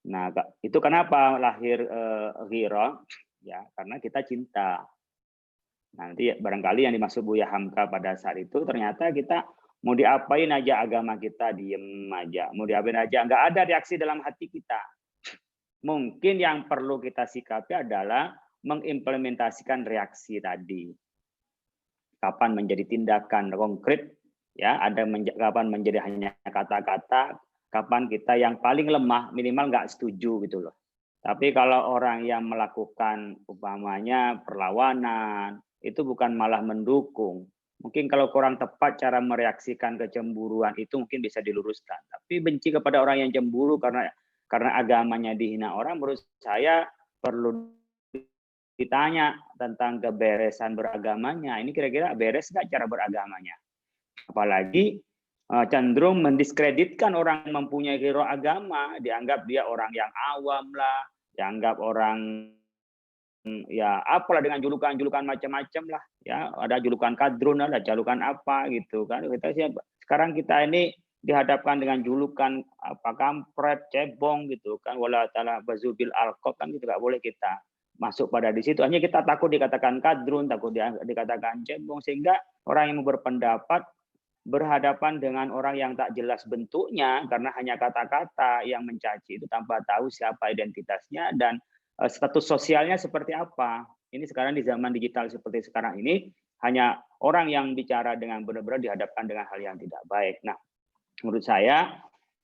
[SPEAKER 1] Nah, itu kenapa lahir ghirah? Ya, karena kita cinta. Nanti barangkali yang dimaksud Buya Hamka pada saat itu ternyata kita mau diapain aja agama kita diem aja, mau diapain aja nggak ada reaksi dalam hati kita. Mungkin yang perlu kita sikapi adalah mengimplementasikan reaksi tadi. Kapan menjadi tindakan konkret, ya ada kapan menjadi hanya kata-kata, kapan kita yang paling lemah minimal nggak setuju gitu loh. Tapi kalau orang yang melakukan umpamanya perlawanan, itu bukan malah mendukung. Mungkin kalau kurang tepat cara mereaksikan kecemburuan itu mungkin bisa diluruskan. Tapi benci kepada orang yang cemburu karena agamanya dihina orang, menurut saya perlu ditanya tentang keberesan beragamanya. Ini kira-kira beres nggak cara beragamanya? Apalagi cenderung mendiskreditkan orang yang mempunyai hero agama, dianggap dia orang yang awam lah, dianggap orang ya apalah dengan julukan-julukan macam-macam lah, ya ada julukan kadrun, ada julukan apa gitu kan. Sekarang kita ini dihadapkan dengan julukan apa kampret, cebong gitu kan, wala ta'ala bazubil alqab kan, gitu nggak boleh kita masuk pada di situ. Hanya kita takut dikatakan kadrun, takut dikatakan cebong, sehingga orang yang berpendapat berhadapan dengan orang yang tak jelas bentuknya karena hanya kata-kata yang mencaci itu tanpa tahu siapa identitasnya dan status sosialnya seperti apa. Ini sekarang di zaman digital seperti sekarang ini hanya orang yang bicara dengan benar-benar dihadapkan dengan hal yang tidak baik. Nah, menurut saya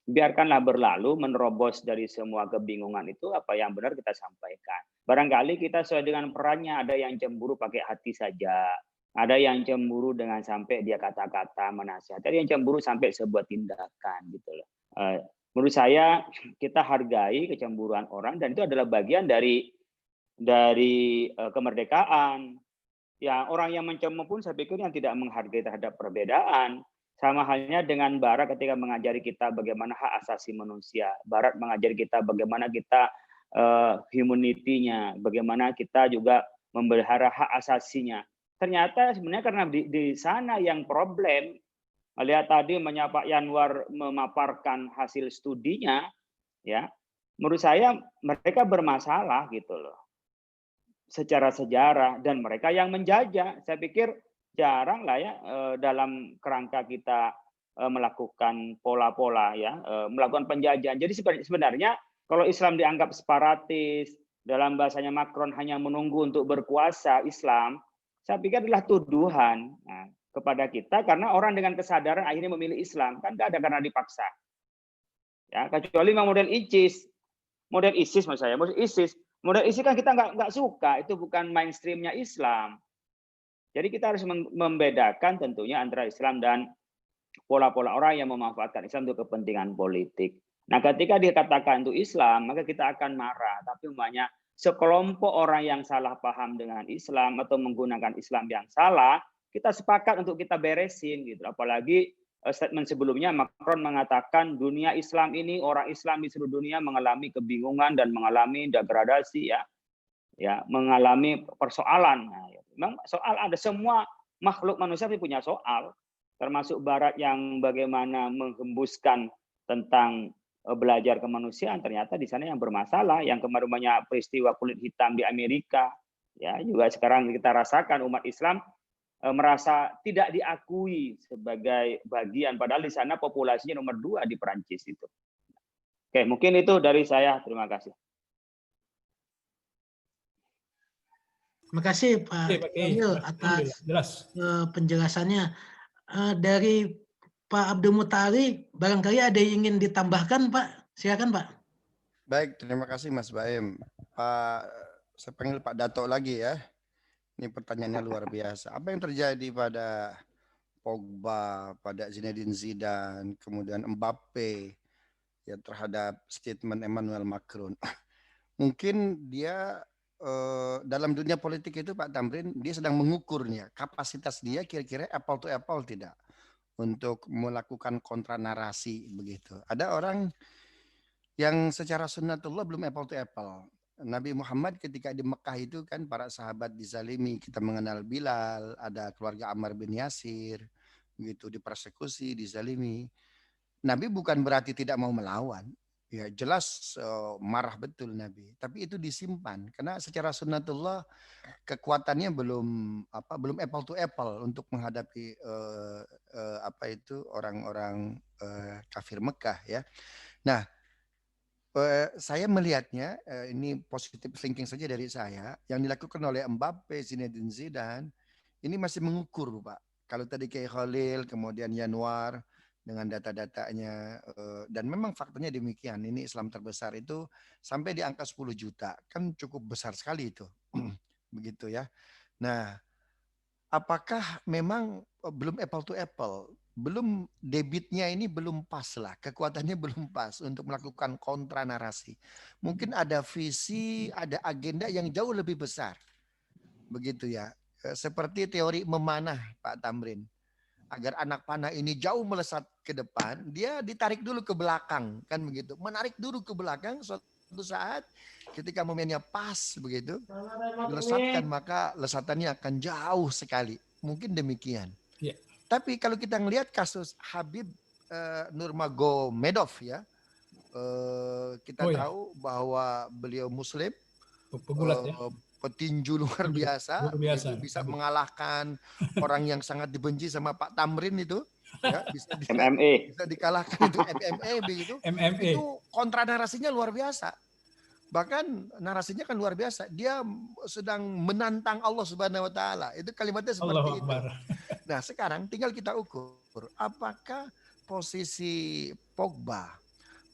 [SPEAKER 1] biarkanlah berlalu, menerobos dari semua kebingungan itu, apa yang benar kita sampaikan. Barangkali kita sesuai dengan perannya, ada yang cemburu pakai hati saja, ada yang cemburu dengan sampai dia kata-kata menasihati, ada yang cemburu sampai sebuah tindakan gitu loh. Menurut saya kita hargai kecemburuan orang dan itu adalah bagian dari kemerdekaan. Ya, orang yang mencemooh pun saya pikir yang tidak menghargai terhadap perbedaan. Sama halnya dengan Barat ketika mengajari kita bagaimana hak asasi manusia. Barat mengajari kita bagaimana kita humanity-nya, bagaimana kita juga memelihara hak asasinya. Ternyata sebenarnya karena di sana yang problem. Lihat tadi menyapa Yanwar memaparkan hasil studinya, ya. Menurut saya mereka bermasalah gitu loh. Secara sejarah dan mereka yang menjajah. Saya pikir jarang lah ya dalam kerangka kita melakukan pola-pola ya, melakukan penjajahan. Jadi sebenarnya kalau Islam dianggap separatis, dalam bahasanya Macron hanya menunggu untuk berkuasa Islam, saya pikir adalah tuduhan kepada kita karena orang dengan kesadaran akhirnya memilih Islam, kan nggak ada karena dipaksa. Ya, kecuali model ISIS. Model ISIS maksud saya, model ISIS kan kita nggak suka, itu bukan mainstreamnya Islam. Jadi kita harus membedakan tentunya antara Islam dan pola-pola orang yang memanfaatkan Islam untuk kepentingan politik. Nah, ketika dikatakan itu Islam, maka kita akan marah. Tapi umpamanya sekelompok orang yang salah paham dengan Islam atau menggunakan Islam yang salah, kita sepakat untuk kita beresin gitu. Apalagi statement sebelumnya Macron mengatakan dunia Islam ini, orang Islam di seluruh dunia mengalami kebingungan dan mengalami degradasi ya mengalami persoalan. Nah, memang soal ada semua makhluk manusia punya soal, termasuk Barat yang bagaimana menghembuskan tentang belajar kemanusiaan, ternyata di sana yang bermasalah, yang kemarin banyak peristiwa kulit hitam di Amerika, ya juga sekarang kita rasakan umat Islam merasa tidak diakui sebagai bagian, padahal di sana populasinya nomor 2 di Perancis itu. Oke, mungkin itu dari saya. Terima kasih.
[SPEAKER 3] Terima kasih Pak Emil atas penjelasannya. Dari Pak Abdul Mutali, barangkali ada yang ingin ditambahkan, Pak? Silakan, Pak.
[SPEAKER 6] Baik, terima kasih Mas Baim. Pak, saya panggil Pak Dato lagi ya. Ini pertanyaannya luar biasa. Apa yang terjadi pada Pogba, pada Zinedine Zidane, kemudian Mbappe, ya terhadap statement Emmanuel Macron? Mungkin dia dalam dunia politik itu Pak Tamrin, dia sedang mengukurnya, kapasitas dia kira-kira apple to apple tidak untuk melakukan kontra narasi begitu. Ada orang yang secara sunnatullah belum apple to apple. Nabi Muhammad ketika di Mekah itu kan para sahabat dizalimi, kita mengenal Bilal, ada keluarga Ammar bin Yasir, begitu dipersekusi, dizalimi. Nabi bukan berarti tidak mau melawan. Ya jelas marah betul Nabi, tapi itu disimpan karena secara sunnatullah kekuatannya belum apple to apple untuk menghadapi orang-orang kafir Mekah ya. Nah, saya melihatnya ini positif thinking saja dari saya, yang dilakukan oleh Mbappe, Zinedine Zidane ini masih mengukur Pak. Kalau tadi kayak Khalil, kemudian Yanwar dengan data-datanya, dan memang faktanya demikian, ini Islam terbesar itu sampai di angka 10 juta, kan cukup besar sekali itu. Begitu ya. Nah, apakah memang belum apple to apple? Belum debitnya ini belum pas lah, kekuatannya belum pas untuk melakukan kontra narasi. Mungkin ada visi, ada agenda yang jauh lebih besar. Begitu ya. Seperti teori memanah Pak Tamrin. Agar anak panah ini jauh melesat ke depan, dia ditarik dulu ke belakang, kan begitu. Menarik dulu ke belakang, suatu saat ketika momennya pas begitu, dilesatkan, maka lesatannya akan jauh sekali. Mungkin demikian.
[SPEAKER 5] Yeah.
[SPEAKER 6] Tapi kalau kita melihat kasus Habib Nurmagomedov ya, kita tahu bahwa beliau Muslim,
[SPEAKER 5] pegulat ya,
[SPEAKER 6] petinju luar biasa, bisa mengalahkan orang yang sangat dibenci sama Pak Tamrin itu, ya, bisa dikalahkan itu MMA begitu. Itu kontra narasinya luar biasa. Bahkan narasinya kan luar biasa. Dia sedang menantang Allah Subhanahu wa taala. Itu kalimatnya seperti itu. Nah, sekarang tinggal kita ukur apakah posisi Pogba,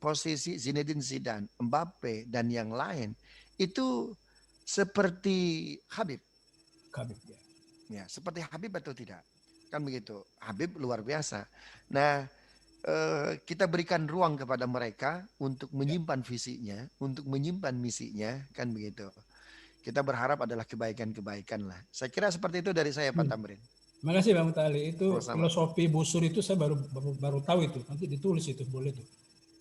[SPEAKER 6] posisi Zinedine Zidane, Mbappe dan yang lain itu seperti Habib ya. Ya, seperti Habib atau tidak? Kan begitu. Habib luar biasa. Nah, kita berikan ruang kepada mereka untuk menyimpan visinya, untuk menyimpan misinya, kan begitu. Kita berharap adalah kebaikan-kebaikan lah. Saya kira seperti itu dari saya Pak Tamrin.
[SPEAKER 5] Terima kasih Bang Mutali. Itu filosofi busur itu saya baru tahu itu. Nanti ditulis itu, boleh tuh.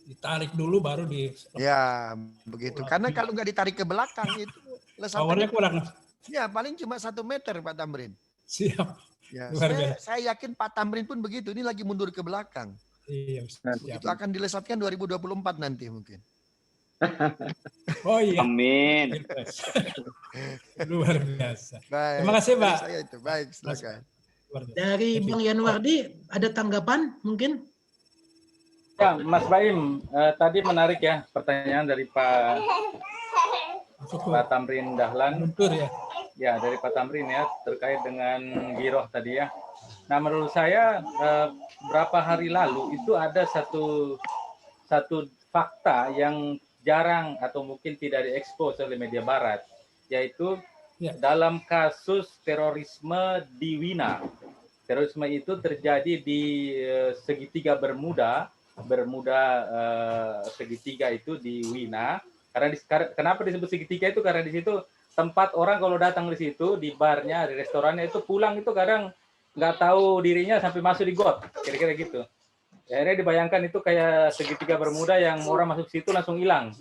[SPEAKER 5] Ditarik dulu baru di. Ya,
[SPEAKER 6] begitu. Karena kalau nggak ditarik ke belakang itu lesatannya kurang. Ya, paling cuma 1 meter Pak Tamrin.
[SPEAKER 5] Siap.
[SPEAKER 6] Ya, saya yakin Pak Tamrin pun begitu. Ini lagi mundur ke belakang.
[SPEAKER 5] Iya,
[SPEAKER 6] itu akan dilesatkan 2024 nanti mungkin.
[SPEAKER 5] Oh iya.
[SPEAKER 1] Amin.
[SPEAKER 5] Luar biasa.
[SPEAKER 6] Baik.
[SPEAKER 5] Terima kasih Pak.
[SPEAKER 6] Saya itu. Baik, silakan.
[SPEAKER 3] Dari Bang Yanwardi ada tanggapan mungkin?
[SPEAKER 4] Ya, Mas Baim, tadi menarik ya pertanyaan dari Pak Tamrin Dahlan.
[SPEAKER 5] Betul ya.
[SPEAKER 4] Ya, dari Pak Tamrin ya, terkait dengan giroh tadi ya. Nah, menurut saya berapa hari lalu itu ada satu fakta yang jarang atau mungkin tidak diekspos oleh media barat, yaitu dalam kasus terorisme di Wina. Terorisme itu terjadi di segitiga Bermuda segitiga itu di Wina. Kenapa disebut segitiga itu? Karena di situ tempat orang kalau datang di situ, di barnya, di restorannya itu pulang itu kadang nggak tahu dirinya sampai masuk di got, kira-kira gitu. Akhirnya dibayangkan itu kayak segitiga Bermuda yang orang masuk situ langsung hilang.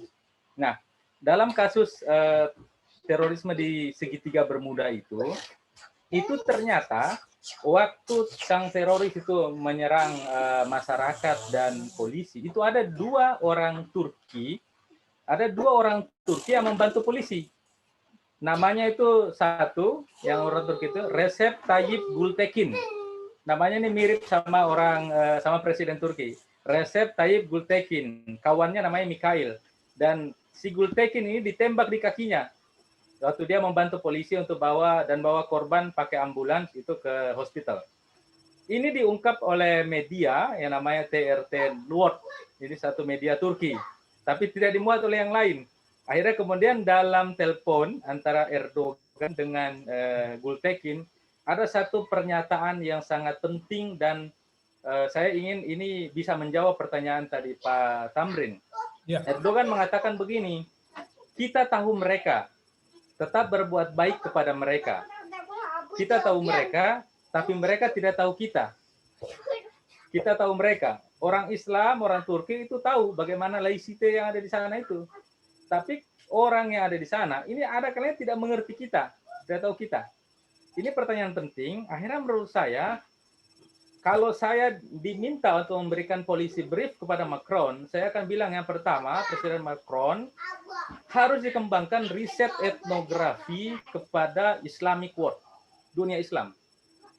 [SPEAKER 4] Nah, dalam kasus terorisme di segitiga Bermuda itu, itu ternyata waktu sang teroris itu menyerang masyarakat dan polisi, itu ada dua orang Turki yang membantu polisi. Namanya itu satu, yang orang Turki itu Recep Tayyip Gültekin. Namanya ini mirip sama sama presiden Turki. Recep Tayyip Gültekin. Kawannya namanya Mikhail. Dan si Gültekin ini ditembak di kakinya waktu dia membantu polisi untuk bawa korban pakai ambulans itu ke hospital. Ini diungkap oleh media yang namanya TRT Luot. Ini satu media Turki. Tapi tidak dimuat oleh yang lain. Akhirnya kemudian dalam telepon antara Erdogan dengan Gültekin, ada satu pernyataan yang sangat penting dan saya ingin ini bisa menjawab pertanyaan tadi Pak Tamrin.
[SPEAKER 5] Ya.
[SPEAKER 4] Erdogan mengatakan begini, kita tahu mereka, tetap berbuat baik kepada mereka. Kita tahu mereka, tapi mereka tidak tahu kita. Kita tahu mereka. Orang Islam, orang Turki itu tahu bagaimana laicite yang ada di sana itu. Tapi orang yang ada di sana, ini ada kalian tidak mengerti kita, tidak tahu kita. Ini pertanyaan penting. Akhirnya menurut saya, kalau saya diminta untuk memberikan policy brief kepada Macron, saya akan bilang yang pertama, Presiden Macron harus dikembangkan riset etnografi kepada Islamic world, dunia Islam.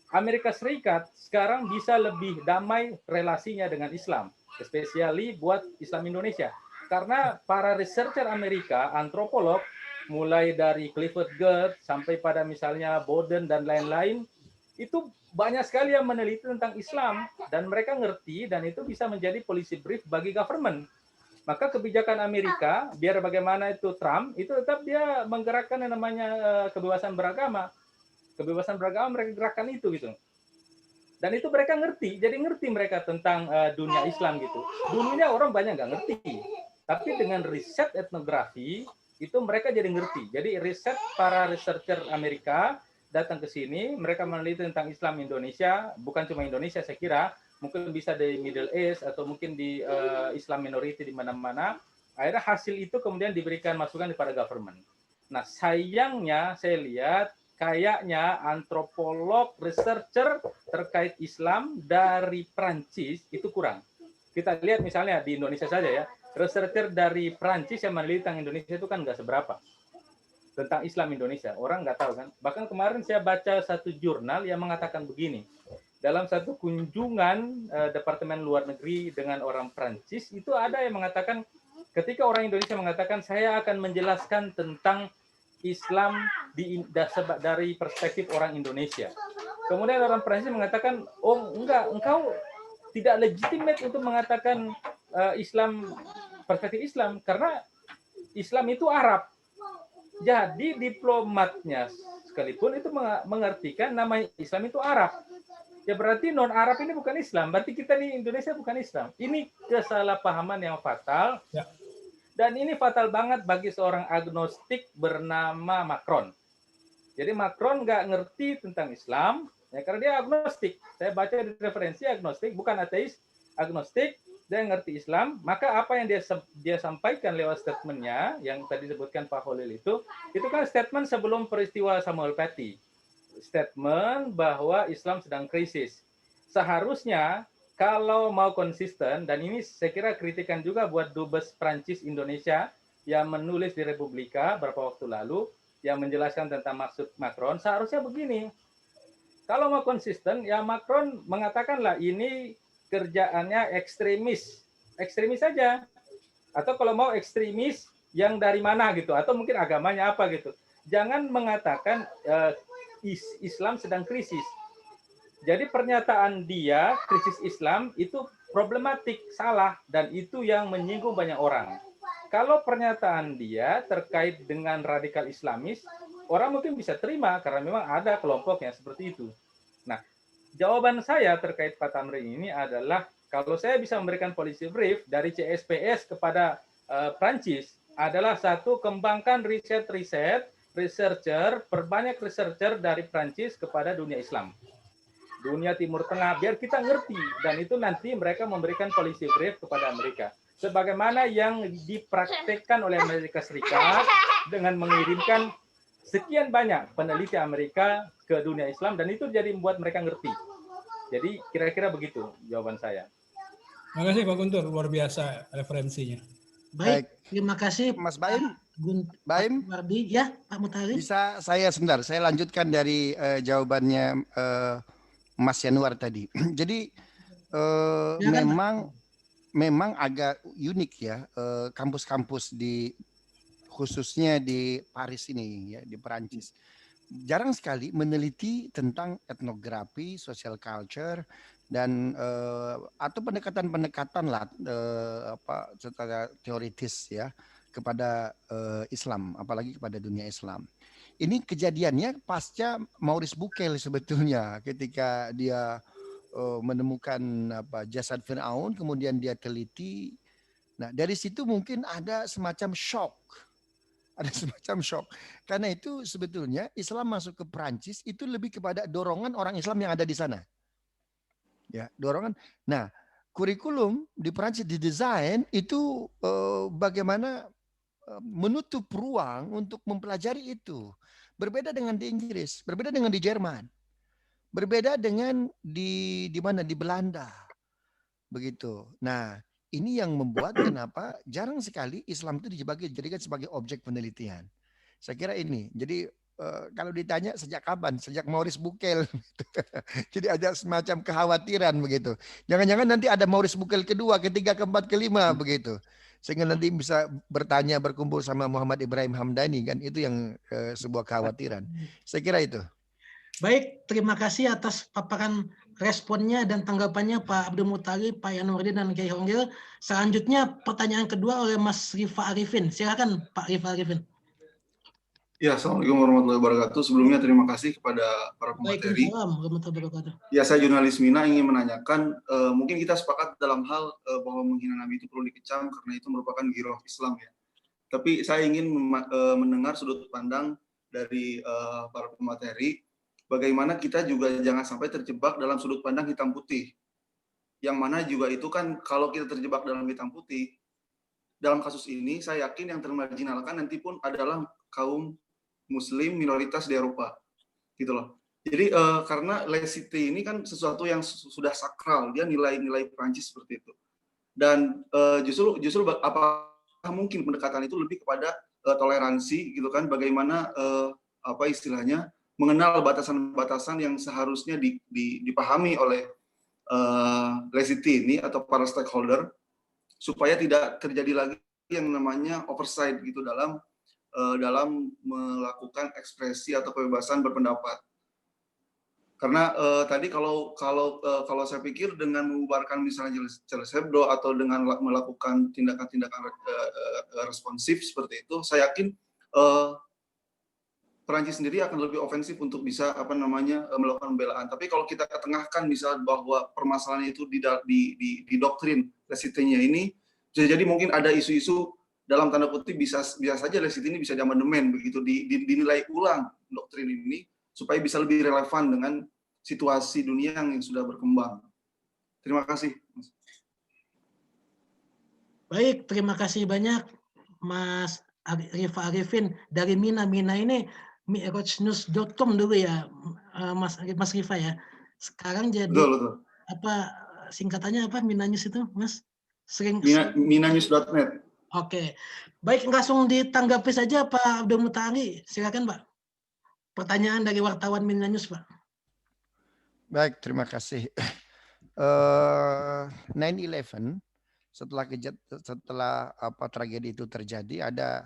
[SPEAKER 4] Amerika Serikat sekarang bisa lebih damai relasinya dengan Islam, especially buat Islam Indonesia. Karena para researcher Amerika, antropolog, mulai dari Clifford Geertz sampai pada misalnya Bowden dan lain-lain, itu banyak sekali yang meneliti tentang Islam dan mereka ngerti dan itu bisa menjadi policy brief bagi government. Maka kebijakan Amerika, biar bagaimana itu Trump, itu tetap dia menggerakkan yang namanya kebebasan beragama. Kebebasan beragama mereka gerakkan itu gitu. Dan itu mereka ngerti, jadi ngerti mereka tentang dunia Islam gitu. Dulunya orang banyak nggak ngerti, tapi dengan riset etnografi itu mereka jadi ngerti. Jadi riset para researcher Amerika datang ke sini, mereka meneliti tentang Islam Indonesia, bukan cuma Indonesia saya kira, mungkin bisa di Middle East atau mungkin di Islam minority di mana-mana. Akhirnya hasil itu kemudian diberikan masukan kepada government. Nah sayangnya saya lihat kayaknya antropolog, researcher terkait Islam dari Prancis itu kurang. Kita lihat misalnya di Indonesia saja ya, researcher dari Prancis yang meneliti tentang Indonesia itu kan nggak seberapa. Tentang Islam Indonesia, orang nggak tahu kan. Bahkan kemarin saya baca satu jurnal yang mengatakan begini, dalam satu kunjungan Departemen Luar Negeri dengan orang Prancis, itu ada yang mengatakan, ketika orang Indonesia mengatakan, saya akan menjelaskan tentang Islam dari perspektif orang Indonesia. Kemudian orang Prancis mengatakan, oh enggak, engkau tidak legitimate untuk mengatakan Islam, perspektif Islam, karena Islam itu Arab. Jadi diplomatnya sekalipun itu mengartikan nama Islam itu Arab. Ya berarti non-Arab ini bukan Islam. Berarti kita di Indonesia bukan Islam. Ini kesalahpahaman yang fatal.
[SPEAKER 5] Ya.
[SPEAKER 4] Dan ini fatal banget bagi seorang agnostik bernama Macron. Jadi Macron nggak ngerti tentang Islam, ya karena dia agnostik. Saya baca di referensi agnostik, bukan ateis, agnostik. Dia ngerti Islam, maka apa yang dia sampaikan lewat statementnya yang tadi disebutkan Pak Holil itu kan statement sebelum peristiwa Samuel Paty. Statement bahwa Islam sedang krisis. Seharusnya kalau mau konsisten, dan ini saya kira kritikan juga buat Dubes Prancis Indonesia yang menulis di Republika beberapa waktu lalu, yang menjelaskan tentang maksud Macron, seharusnya begini. Kalau mau konsisten, ya Macron mengatakanlah ini kerjaannya ekstremis saja, atau kalau mau ekstremis yang dari mana gitu, atau mungkin agamanya apa gitu. Jangan mengatakan Islam sedang krisis. Jadi pernyataan dia krisis Islam itu problematik, salah, dan itu yang menyinggung banyak orang. Kalau pernyataan dia terkait dengan radikal Islamis, orang mungkin bisa terima karena memang ada kelompok yang seperti itu. Nah, jawaban saya terkait Pak Tamrin ini adalah kalau saya bisa memberikan policy brief dari CSPS kepada Prancis adalah satu, kembangkan researcher, perbanyak researcher dari Prancis kepada dunia Islam, dunia Timur Tengah, biar kita ngerti, dan itu nanti mereka memberikan policy brief kepada Amerika. Sebagaimana yang dipraktekkan oleh Amerika Serikat dengan mengirimkan sekian banyak peneliti Amerika ke dunia Islam dan itu jadi membuat mereka ngerti. Jadi kira-kira begitu jawaban saya.
[SPEAKER 5] Terima kasih Pak Guntur, luar biasa referensinya.
[SPEAKER 3] Baik, terima kasih
[SPEAKER 6] Mas Baim.
[SPEAKER 3] Baim, ya Pak Mutahari.
[SPEAKER 6] Bisa saya sebentar, saya lanjutkan dari jawabannya Mas Yanuar tadi. Jadi memang agak unik ya kampus-kampus di khususnya di Paris ini ya, di Perancis. Jarang sekali meneliti tentang etnografi, social culture dan atau pendekatan-pendekatan lah secara teoritis ya kepada Islam, apalagi kepada dunia Islam. Ini kejadiannya pasca Maurice Bucaille sebetulnya ketika dia menemukan jasad Firaun, kemudian dia teliti. Nah, dari situ mungkin ada semacam shock. Karena itu sebetulnya Islam masuk ke Perancis itu lebih kepada dorongan orang Islam yang ada di sana. Ya, dorongan. Nah, kurikulum di Perancis didesain itu bagaimana menutup ruang untuk mempelajari itu. Berbeda dengan di Inggris, berbeda dengan di Jerman. Berbeda dengan di mana di Belanda. Begitu. Nah, ini yang membuat kenapa jarang sekali Islam itu dijadikan sebagai objek penelitian. Saya kira ini. Jadi kalau ditanya sejak kapan? Sejak Maurice Bucaille. Jadi ada semacam kekhawatiran begitu. Jangan-jangan nanti ada Maurice Bucaille kedua, ketiga, keempat, kelima begitu. Sehingga nanti bisa berkumpul sama Muhammad Ibrahim Hamdani kan, itu yang sebuah kekhawatiran. Saya kira itu.
[SPEAKER 3] Baik, terima kasih atas paparan responnya dan tanggapannya Pak Abdul Mutahari, Pak Yanuardin, dan Kiai Honggil. Selanjutnya pertanyaan kedua oleh Mas Rifa Arifin. Silakan Pak Rifa Arifin.
[SPEAKER 8] Ya, Assalamualaikum warahmatullahi wabarakatuh. Sebelumnya terima kasih kepada para pemateri.
[SPEAKER 3] Waalaikumsalam warahmatullahi wabarakatuh.
[SPEAKER 8] Ya, saya jurnalis Mina ingin menanyakan, mungkin kita sepakat dalam hal bahwa menghina Nabi itu perlu dikecam karena itu merupakan giroh Islam ya. Tapi saya ingin mendengar sudut pandang dari para pemateri, bagaimana kita juga jangan sampai terjebak dalam sudut pandang hitam putih. Yang mana juga itu kan kalau kita terjebak dalam hitam putih, dalam kasus ini saya yakin yang termarginalkan nanti pun adalah kaum Muslim minoritas di Eropa, gitu loh. Jadi karena laicity ini kan sesuatu yang sudah sakral, dia nilai-nilai Prancis seperti itu. Dan justru apakah mungkin pendekatan itu lebih kepada toleransi, gitu kan? Bagaimana istilahnya mengenal batasan-batasan yang seharusnya dipahami oleh laicity ini atau para stakeholder supaya tidak terjadi lagi yang namanya oversight gitu dalam melakukan ekspresi atau kebebasan berpendapat. Karena tadi kalau saya pikir dengan membubarkan misalnya Charles Hebdo atau dengan melakukan tindakan-tindakan responsif seperti itu, saya yakin Perancis sendiri akan lebih ofensif untuk bisa melakukan pembelaan. Tapi kalau kita ketengahkan misalnya bahwa permasalahan itu di doktrin laicity-nya ini, bisa jadi mungkin ada isu-isu dalam tanda kutip bisa saja laicity ini bisa diamandemen begitu, dinilai ulang doktrin ini supaya bisa lebih relevan dengan situasi dunia yang sudah berkembang. Terima kasih.
[SPEAKER 3] Baik, terima kasih banyak Mas Rifa Arifin dari Mina. Mina ini mi'rajnews.com dulu ya, Mas Rifa ya. Sekarang jadi
[SPEAKER 8] betul.
[SPEAKER 3] Apa singkatannya apa Mina News itu, Mas?
[SPEAKER 8] Minanews.net.
[SPEAKER 3] Oke. Baik, langsung ditanggapi saja Pak Abdul Mutahari. Silakan, Pak. Pertanyaan dari wartawan Mina News, Pak.
[SPEAKER 6] Baik, terima kasih. 9/11 setelah tragedi itu terjadi, ada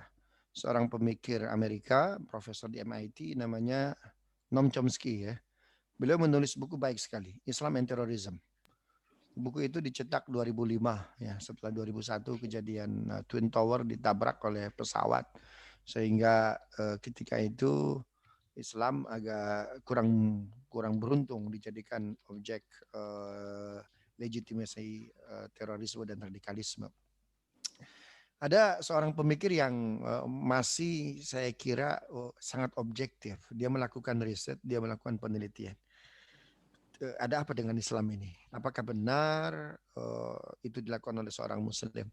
[SPEAKER 6] seorang pemikir Amerika, profesor di MIT, namanya Noam Chomsky ya. Beliau menulis buku baik sekali, Islam and Terrorism. Buku itu dicetak 2005 ya, setelah 2001 kejadian Twin Tower ditabrak oleh pesawat, sehingga ketika itu Islam agak kurang beruntung dijadikan objek legitimasi terorisme dan radikalisme. Ada seorang pemikir yang masih saya kira sangat objektif. Dia melakukan riset, dia melakukan penelitian. Ada apa dengan Islam ini? Apakah benar itu dilakukan oleh seorang Muslim?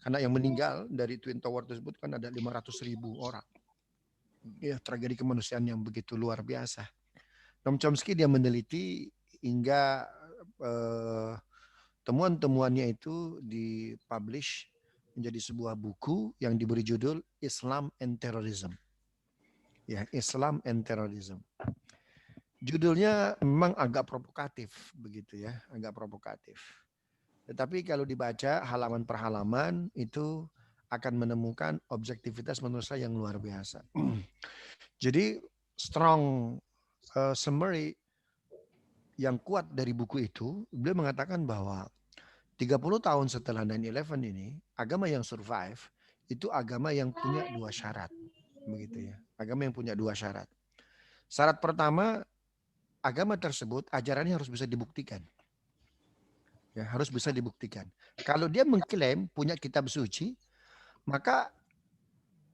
[SPEAKER 6] Karena yang meninggal dari Twin Tower tersebut kan ada 500.000 orang. ya, tragedi kemanusiaan yang begitu luar biasa. Noam Chomsky dia meneliti hingga temuan-temuannya itu dipublish menjadi sebuah buku yang diberi judul Islam and Terrorism. Ya, Islam and Terrorism. Judulnya memang agak provokatif begitu ya, agak provokatif. Tetapi kalau dibaca halaman per halaman itu akan menemukan objektivitas manusia yang luar biasa. Jadi strong summary yang kuat dari buku itu, beliau mengatakan bahwa 30 tahun setelah 9/11 ini, agama yang survive itu agama yang punya 2 syarat. Begitu ya. Agama yang punya 2 syarat. Syarat pertama, agama tersebut ajarannya harus bisa dibuktikan. Ya, harus bisa dibuktikan. Kalau dia mengklaim punya kitab suci, maka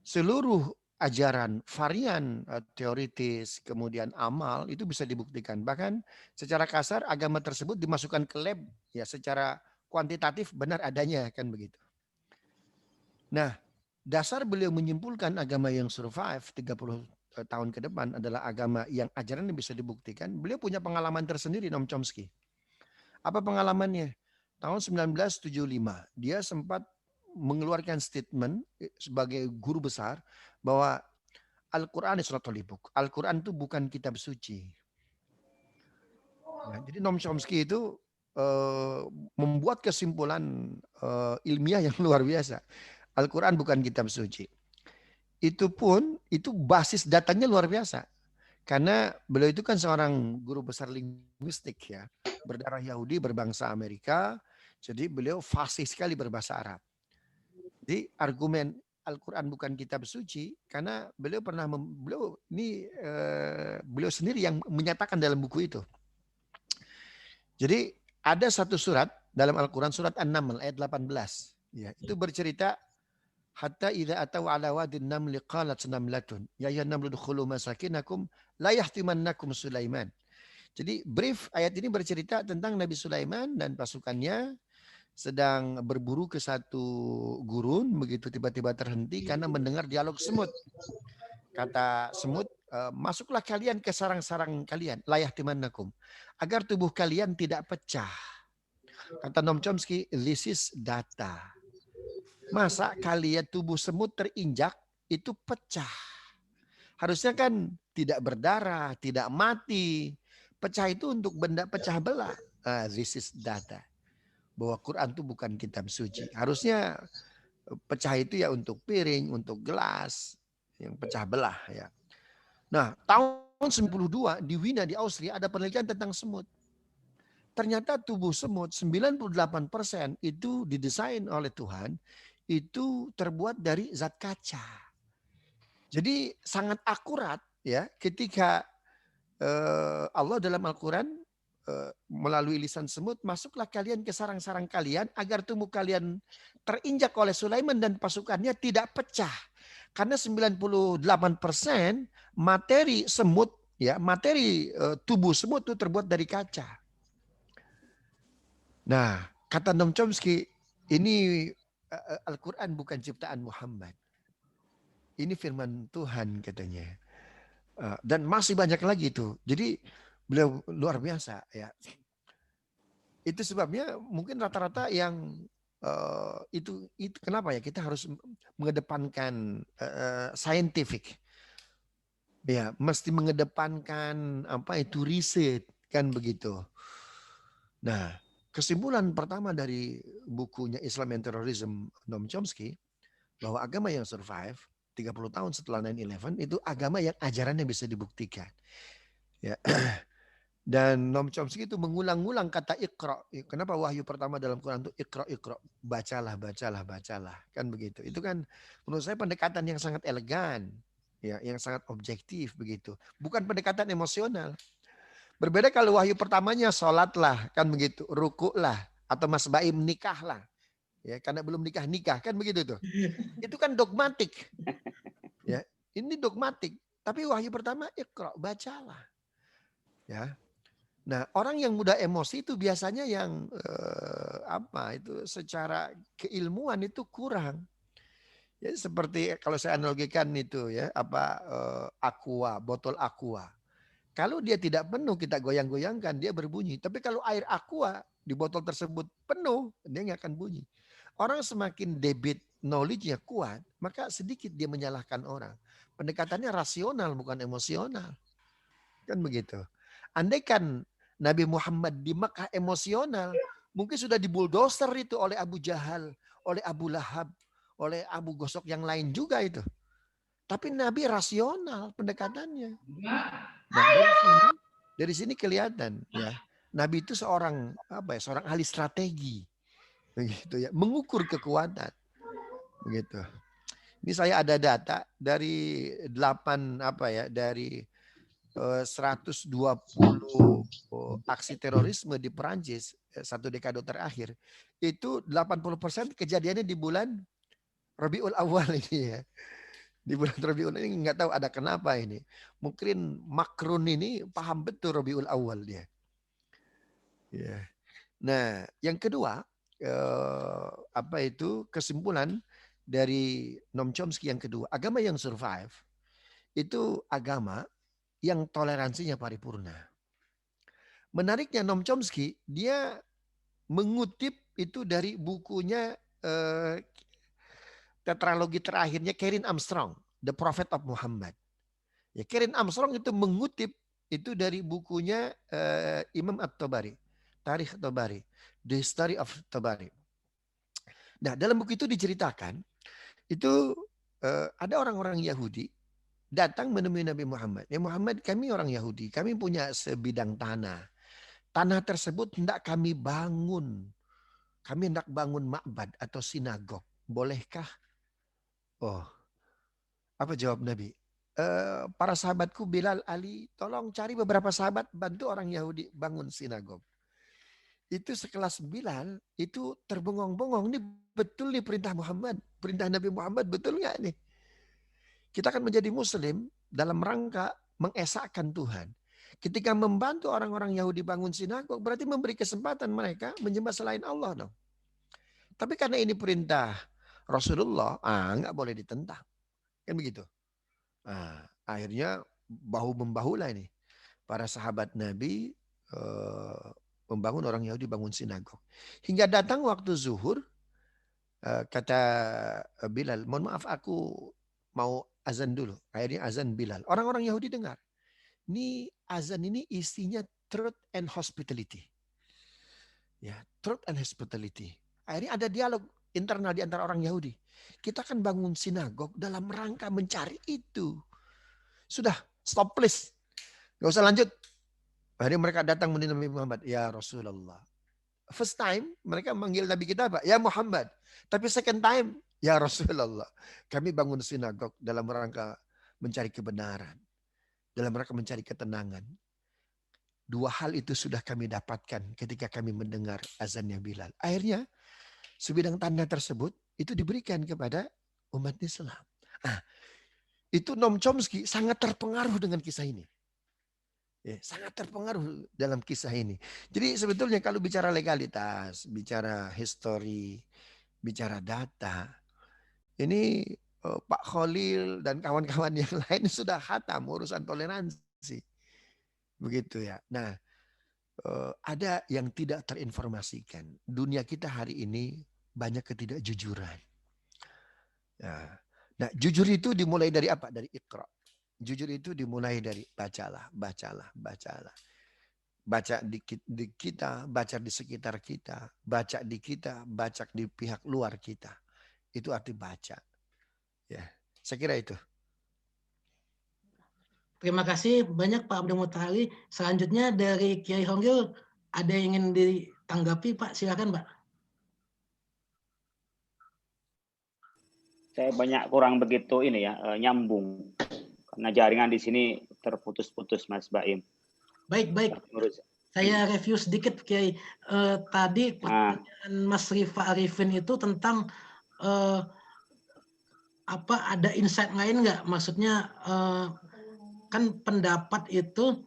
[SPEAKER 6] seluruh ajaran, varian teoritis, kemudian amal itu bisa dibuktikan. Bahkan secara kasar agama tersebut dimasukkan ke lab ya secara kuantitatif benar adanya kan begitu. Nah, dasar beliau menyimpulkan agama yang survive 30 tahun ke depan adalah agama yang ajarannya bisa dibuktikan. Beliau punya pengalaman tersendiri Noam Chomsky. Apa pengalamannya? Tahun 1975 dia sempat mengeluarkan statement sebagai guru besar bahwa Al-Quran is not holy book. Al-Quran itu bukan kitab suci. Ya, jadi Noam Chomsky itu membuat kesimpulan ilmiah yang luar biasa. Al-Quran bukan kitab suci. Itu pun itu basis datanya luar biasa. Karena beliau itu kan seorang guru besar linguistik ya. Berdarah Yahudi, berbangsa Amerika. Jadi beliau fasih sekali berbahasa Arab. Jadi argumen Al-Quran bukan kitab suci karena beliau pernah beliau sendiri yang menyatakan dalam buku itu. Jadi ada satu surat dalam Al-Quran surat An-Naml ayat 18 ya, itu bercerita hatta idza ataw ala wadin namli qalat namlatun ya ayyuhan namlu dukhulu masakinakum la yahtimannakum Sulaiman. Jadi brief ayat ini bercerita tentang Nabi Sulaiman dan pasukannya sedang berburu ke satu gurun, begitu tiba-tiba terhenti karena mendengar dialog semut. Kata semut, masuklah kalian ke sarang-sarang kalian, layah timannakum, agar tubuh kalian tidak pecah. Kata Noam Chomsky, this is data. Masa kalian tubuh semut terinjak itu pecah? Harusnya kan tidak berdarah, tidak mati. Pecah itu untuk benda pecah belah. This is data. Bahwa Quran itu bukan kitab suci. Harusnya pecah itu ya untuk piring, untuk gelas, yang pecah belah ya. Nah, tahun 92 di Wina di Austria ada penelitian tentang semut. Ternyata tubuh semut 98% itu didesain oleh Tuhan itu terbuat dari zat kaca. Jadi sangat akurat ya ketika Allah dalam Al-Quran melalui lisan semut, masuklah kalian ke sarang-sarang kalian agar tubuh kalian terinjak oleh Sulaiman dan pasukannya tidak pecah. Karena 98% materi semut ya, materi tubuh semut itu terbuat dari kaca. Nah, kata Noam Chomsky, ini Al-Quran bukan ciptaan Muhammad. Ini firman Tuhan katanya. Dan masih banyak lagi itu. Jadi beliau luar biasa ya. Itu sebabnya mungkin rata-rata yang itu kenapa ya kita harus mengedepankan scientific. Ya, mesti mengedepankan apa itu riset kan begitu. Nah, kesimpulan pertama dari bukunya Islam and Terrorism Noam Chomsky bahwa agama yang survive 30 tahun setelah 9/11 itu agama yang ajarannya bisa dibuktikan. Ya. Dan Noam Chomsky itu mengulang-ulang kata Iqra. Kenapa wahyu pertama dalam Quran itu Iqra, Iqra. Bacalah, bacalah, bacalah. Kan begitu. Itu kan menurut saya pendekatan yang sangat elegan. Ya, yang sangat objektif begitu. Bukan pendekatan emosional. Berbeda kalau wahyu pertamanya sholatlah. Kan begitu. Rukuklah. Atau Mas Baim nikahlah. Ya, karena belum nikah kan begitu tuh. Itu kan dogmatik. Ya, ini dogmatik. Tapi wahyu pertama Iqra, bacalah. Ya. Nah, orang yang mudah emosi itu biasanya yang itu secara keilmuan itu kurang. Ya seperti kalau saya analogikan itu ya, aqua, botol aqua. Kalau dia tidak penuh kita goyang-goyangkan dia berbunyi. Tapi kalau air aqua di botol tersebut penuh, dia nggak akan bunyi. Orang semakin debit knowledge-nya kuat, maka sedikit dia menyalahkan orang. Pendekatannya rasional bukan emosional. Kan begitu. Andaikan Nabi Muhammad di Makkah emosional, mungkin sudah dibuldoser itu oleh Abu Jahal, oleh Abu Lahab, oleh Abu Gosok yang lain juga itu. Tapi Nabi rasional pendekatannya. Nah, dari sini kelihatan ya, Nabi itu seorang seorang ahli strategi, begitu ya, mengukur kekuatan, begitu. Ini saya ada data dari 120 aksi terorisme di Perancis satu dekade terakhir, itu 80% kejadiannya di bulan Rabiul Awal ini ya. Di bulan Rabiul ini nggak tahu ada kenapa ini. Mungkin Macron ini paham betul Rabiul Awal dia. Ya. Nah, yang kedua kesimpulan dari Noam Chomsky yang kedua, agama yang survive itu agama yang toleransinya paripurna. Menariknya Noam Chomsky dia mengutip itu dari bukunya tetralogi terakhirnya Karen Armstrong, The Prophet of Muhammad. Ya, Karen Armstrong itu mengutip itu dari bukunya Imam At-Tabari, Tarikh Tabari, The History of Tabari. Nah, dalam buku itu diceritakan itu ada orang-orang Yahudi datang menemui Nabi Muhammad. Ya Muhammad, kami orang Yahudi, kami punya sebidang tanah. Tanah tersebut hendak kami bangun. Kami hendak bangun ma'bad atau sinagog. Bolehkah? Oh, apa jawab Nabi? Para sahabatku Bilal, Ali, tolong cari beberapa sahabat bantu orang Yahudi bangun sinagog. Itu sekelas Bilal itu terbengong-bengong. Ini betul nih perintah Muhammad, perintah Nabi Muhammad, betul nggak nih? Kita akan menjadi Muslim dalam rangka mengesahkan Tuhan. Ketika membantu orang-orang Yahudi bangun sinagog, berarti memberi kesempatan mereka menyembah selain Allah dong. Tapi karena ini perintah Rasulullah, nggak boleh ditentang. Kan begitu. Akhirnya bahu-membahulah ini. Para sahabat Nabi membangun orang Yahudi bangun sinagog. Hingga datang waktu zuhur, kata Bilal, mohon maaf aku mau azan dulu. Akhirnya azan Bilal. Orang-orang Yahudi dengar. Ini azan ini isinya truth and hospitality. Ya, truth and hospitality. Akhirnya ada dialog internal di antara orang Yahudi. Kita akan bangun sinagog dalam rangka mencari itu. Sudah, stop please. Gak usah lanjut. Akhirnya mereka datang menemui Nabi Muhammad. Ya Rasulullah. First time mereka manggil Nabi kita apa? Ya Muhammad. Tapi second time, ya Rasulullah. Kami bangun sinagog dalam rangka mencari kebenaran. Dalam rangka mencari ketenangan. Dua hal itu sudah kami dapatkan ketika kami mendengar azannya Bilal. Akhirnya sebidang tanah tersebut itu diberikan kepada umat Islam. Itu Noam Chomsky sangat terpengaruh dengan kisah ini. Ya, sangat terpengaruh dalam kisah ini. Jadi sebetulnya kalau bicara legalitas, bicara history, bicara data, ini Pak Khalil dan kawan-kawan yang lain sudah khatam urusan toleransi. Begitu ya. Nah, ada yang tidak terinformasikan. Dunia kita hari ini banyak ketidakjujuran. Nah, jujur itu dimulai dari apa? Dari Iqra. Jujur itu dimulai dari bacalah. Baca di kita, baca di sekitar kita, baca di kita, baca di pihak luar kita. Itu arti baca. Ya, saya kira itu.
[SPEAKER 3] Terima kasih banyak Pak Abdul Mutahari. Selanjutnya dari Kiai Honggil, ada yang ingin ditanggapi Pak? Silakan Pak.
[SPEAKER 1] Saya kurang begitu nyambung. Karena jaringan di sini terputus-putus Mas Baim.
[SPEAKER 3] Baik. Saya review sedikit Kiai. Tadi pertanyaan Mas Rifa Arifin itu tentang ada insight lain nggak? Maksudnya kan pendapat itu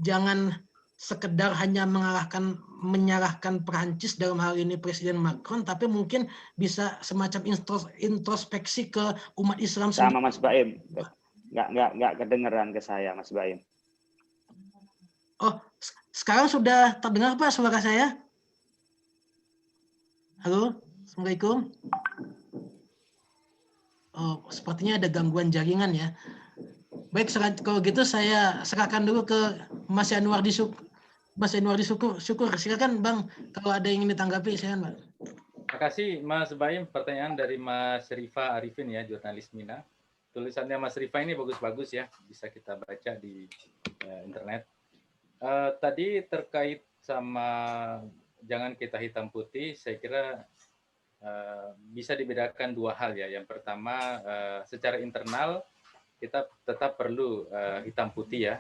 [SPEAKER 3] jangan sekedar hanya menyalahkan Perancis dalam hal ini Presiden Macron, tapi mungkin bisa semacam introspeksi ke umat Islam sendiri.
[SPEAKER 1] Sama Mas Baim, nggak kedengeran ke saya Mas Baim.
[SPEAKER 3] Oh, sekarang sudah terdengar Pak suara saya? Halo, Assalamualaikum. Oh, sepertinya ada gangguan jaringan ya. Baik, kalau gitu saya serahkan dulu ke Mas Anwar Syukur. Silakan Bang, kalau ada yang ingin ditanggapi, silakan Bang.
[SPEAKER 4] Terima kasih Mas Baim. Pertanyaan dari Mas Rifa Arifin ya, jurnalis Mina. Tulisannya Mas Rifa ini bagus-bagus ya, bisa kita baca di internet. Tadi terkait sama jangan kita hitam putih, saya kira bisa dibedakan dua hal ya. Yang pertama, secara internal kita tetap perlu hitam putih ya.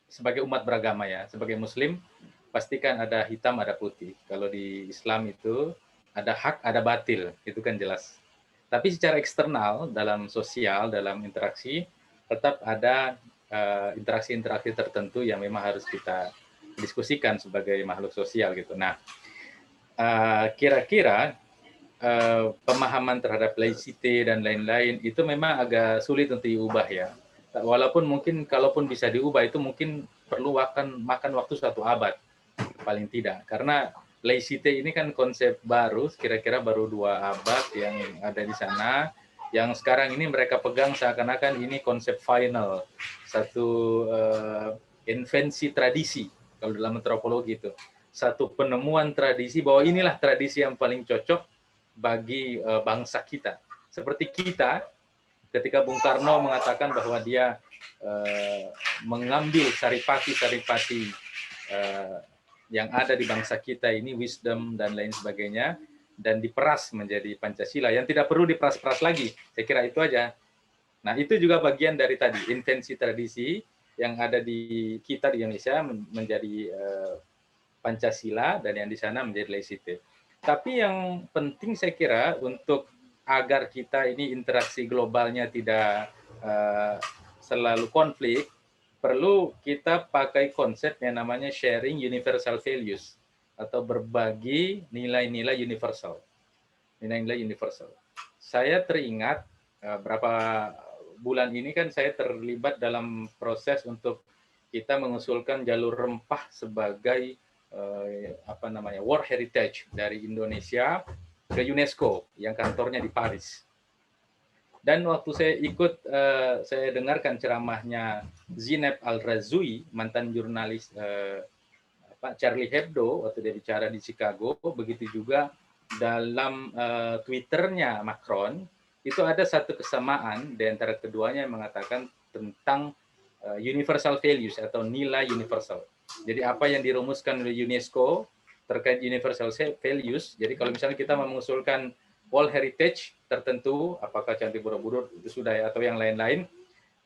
[SPEAKER 4] Sebagai umat beragama ya, sebagai Muslim pastikan ada hitam ada putih. Kalau di Islam itu ada hak ada batil, itu kan jelas. Tapi secara eksternal dalam sosial, dalam interaksi tetap ada interaksi-interaksi tertentu yang memang harus kita diskusikan sebagai makhluk sosial gitu. Nah, kira-kira pemahaman terhadap laicite dan lain-lain itu memang agak sulit untuk diubah ya. Walaupun mungkin kalaupun bisa diubah itu mungkin perlu makan waktu 1 abad paling tidak, karena laicite ini kan konsep baru, kira-kira baru 2 abad yang ada di sana, yang sekarang ini mereka pegang seakan-akan ini konsep final, satu invensi tradisi kalau dalam antropologi itu, satu penemuan tradisi bahwa inilah tradisi yang paling cocok bagi bangsa kita. Seperti kita ketika Bung Karno mengatakan bahwa dia mengambil saripati-saripati yang ada di bangsa kita ini, wisdom dan lain sebagainya, dan diperas menjadi Pancasila, yang tidak perlu diperas-peras lagi. Saya kira itu aja. Nah, itu juga bagian dari tadi, invensi tradisi yang ada di kita di Indonesia menjadi Pancasila, dan yang di sana menjadi laicite. Tapi yang penting saya kira untuk agar kita ini interaksi globalnya tidak selalu konflik, perlu kita pakai konsep yang namanya sharing universal values atau berbagi nilai-nilai universal. Nilai-nilai universal. Saya teringat berapa bulan ini kan saya terlibat dalam proses untuk kita mengusulkan jalur rempah sebagai World Heritage dari Indonesia ke UNESCO yang kantornya di Paris. Dan waktu saya ikut, saya dengarkan ceramahnya Zineb Al-Razzoui, mantan jurnalis Charlie Hebdo waktu dia bicara di Chicago. Begitu juga dalam Twitternya Macron, itu ada satu kesamaan di antara keduanya yang mengatakan tentang universal values atau nilai universal. Jadi apa yang dirumuskan oleh UNESCO terkait universal values, jadi kalau misalnya kita mengusulkan World Heritage tertentu, apakah Candi Borobudur itu sudah ya, atau yang lain-lain,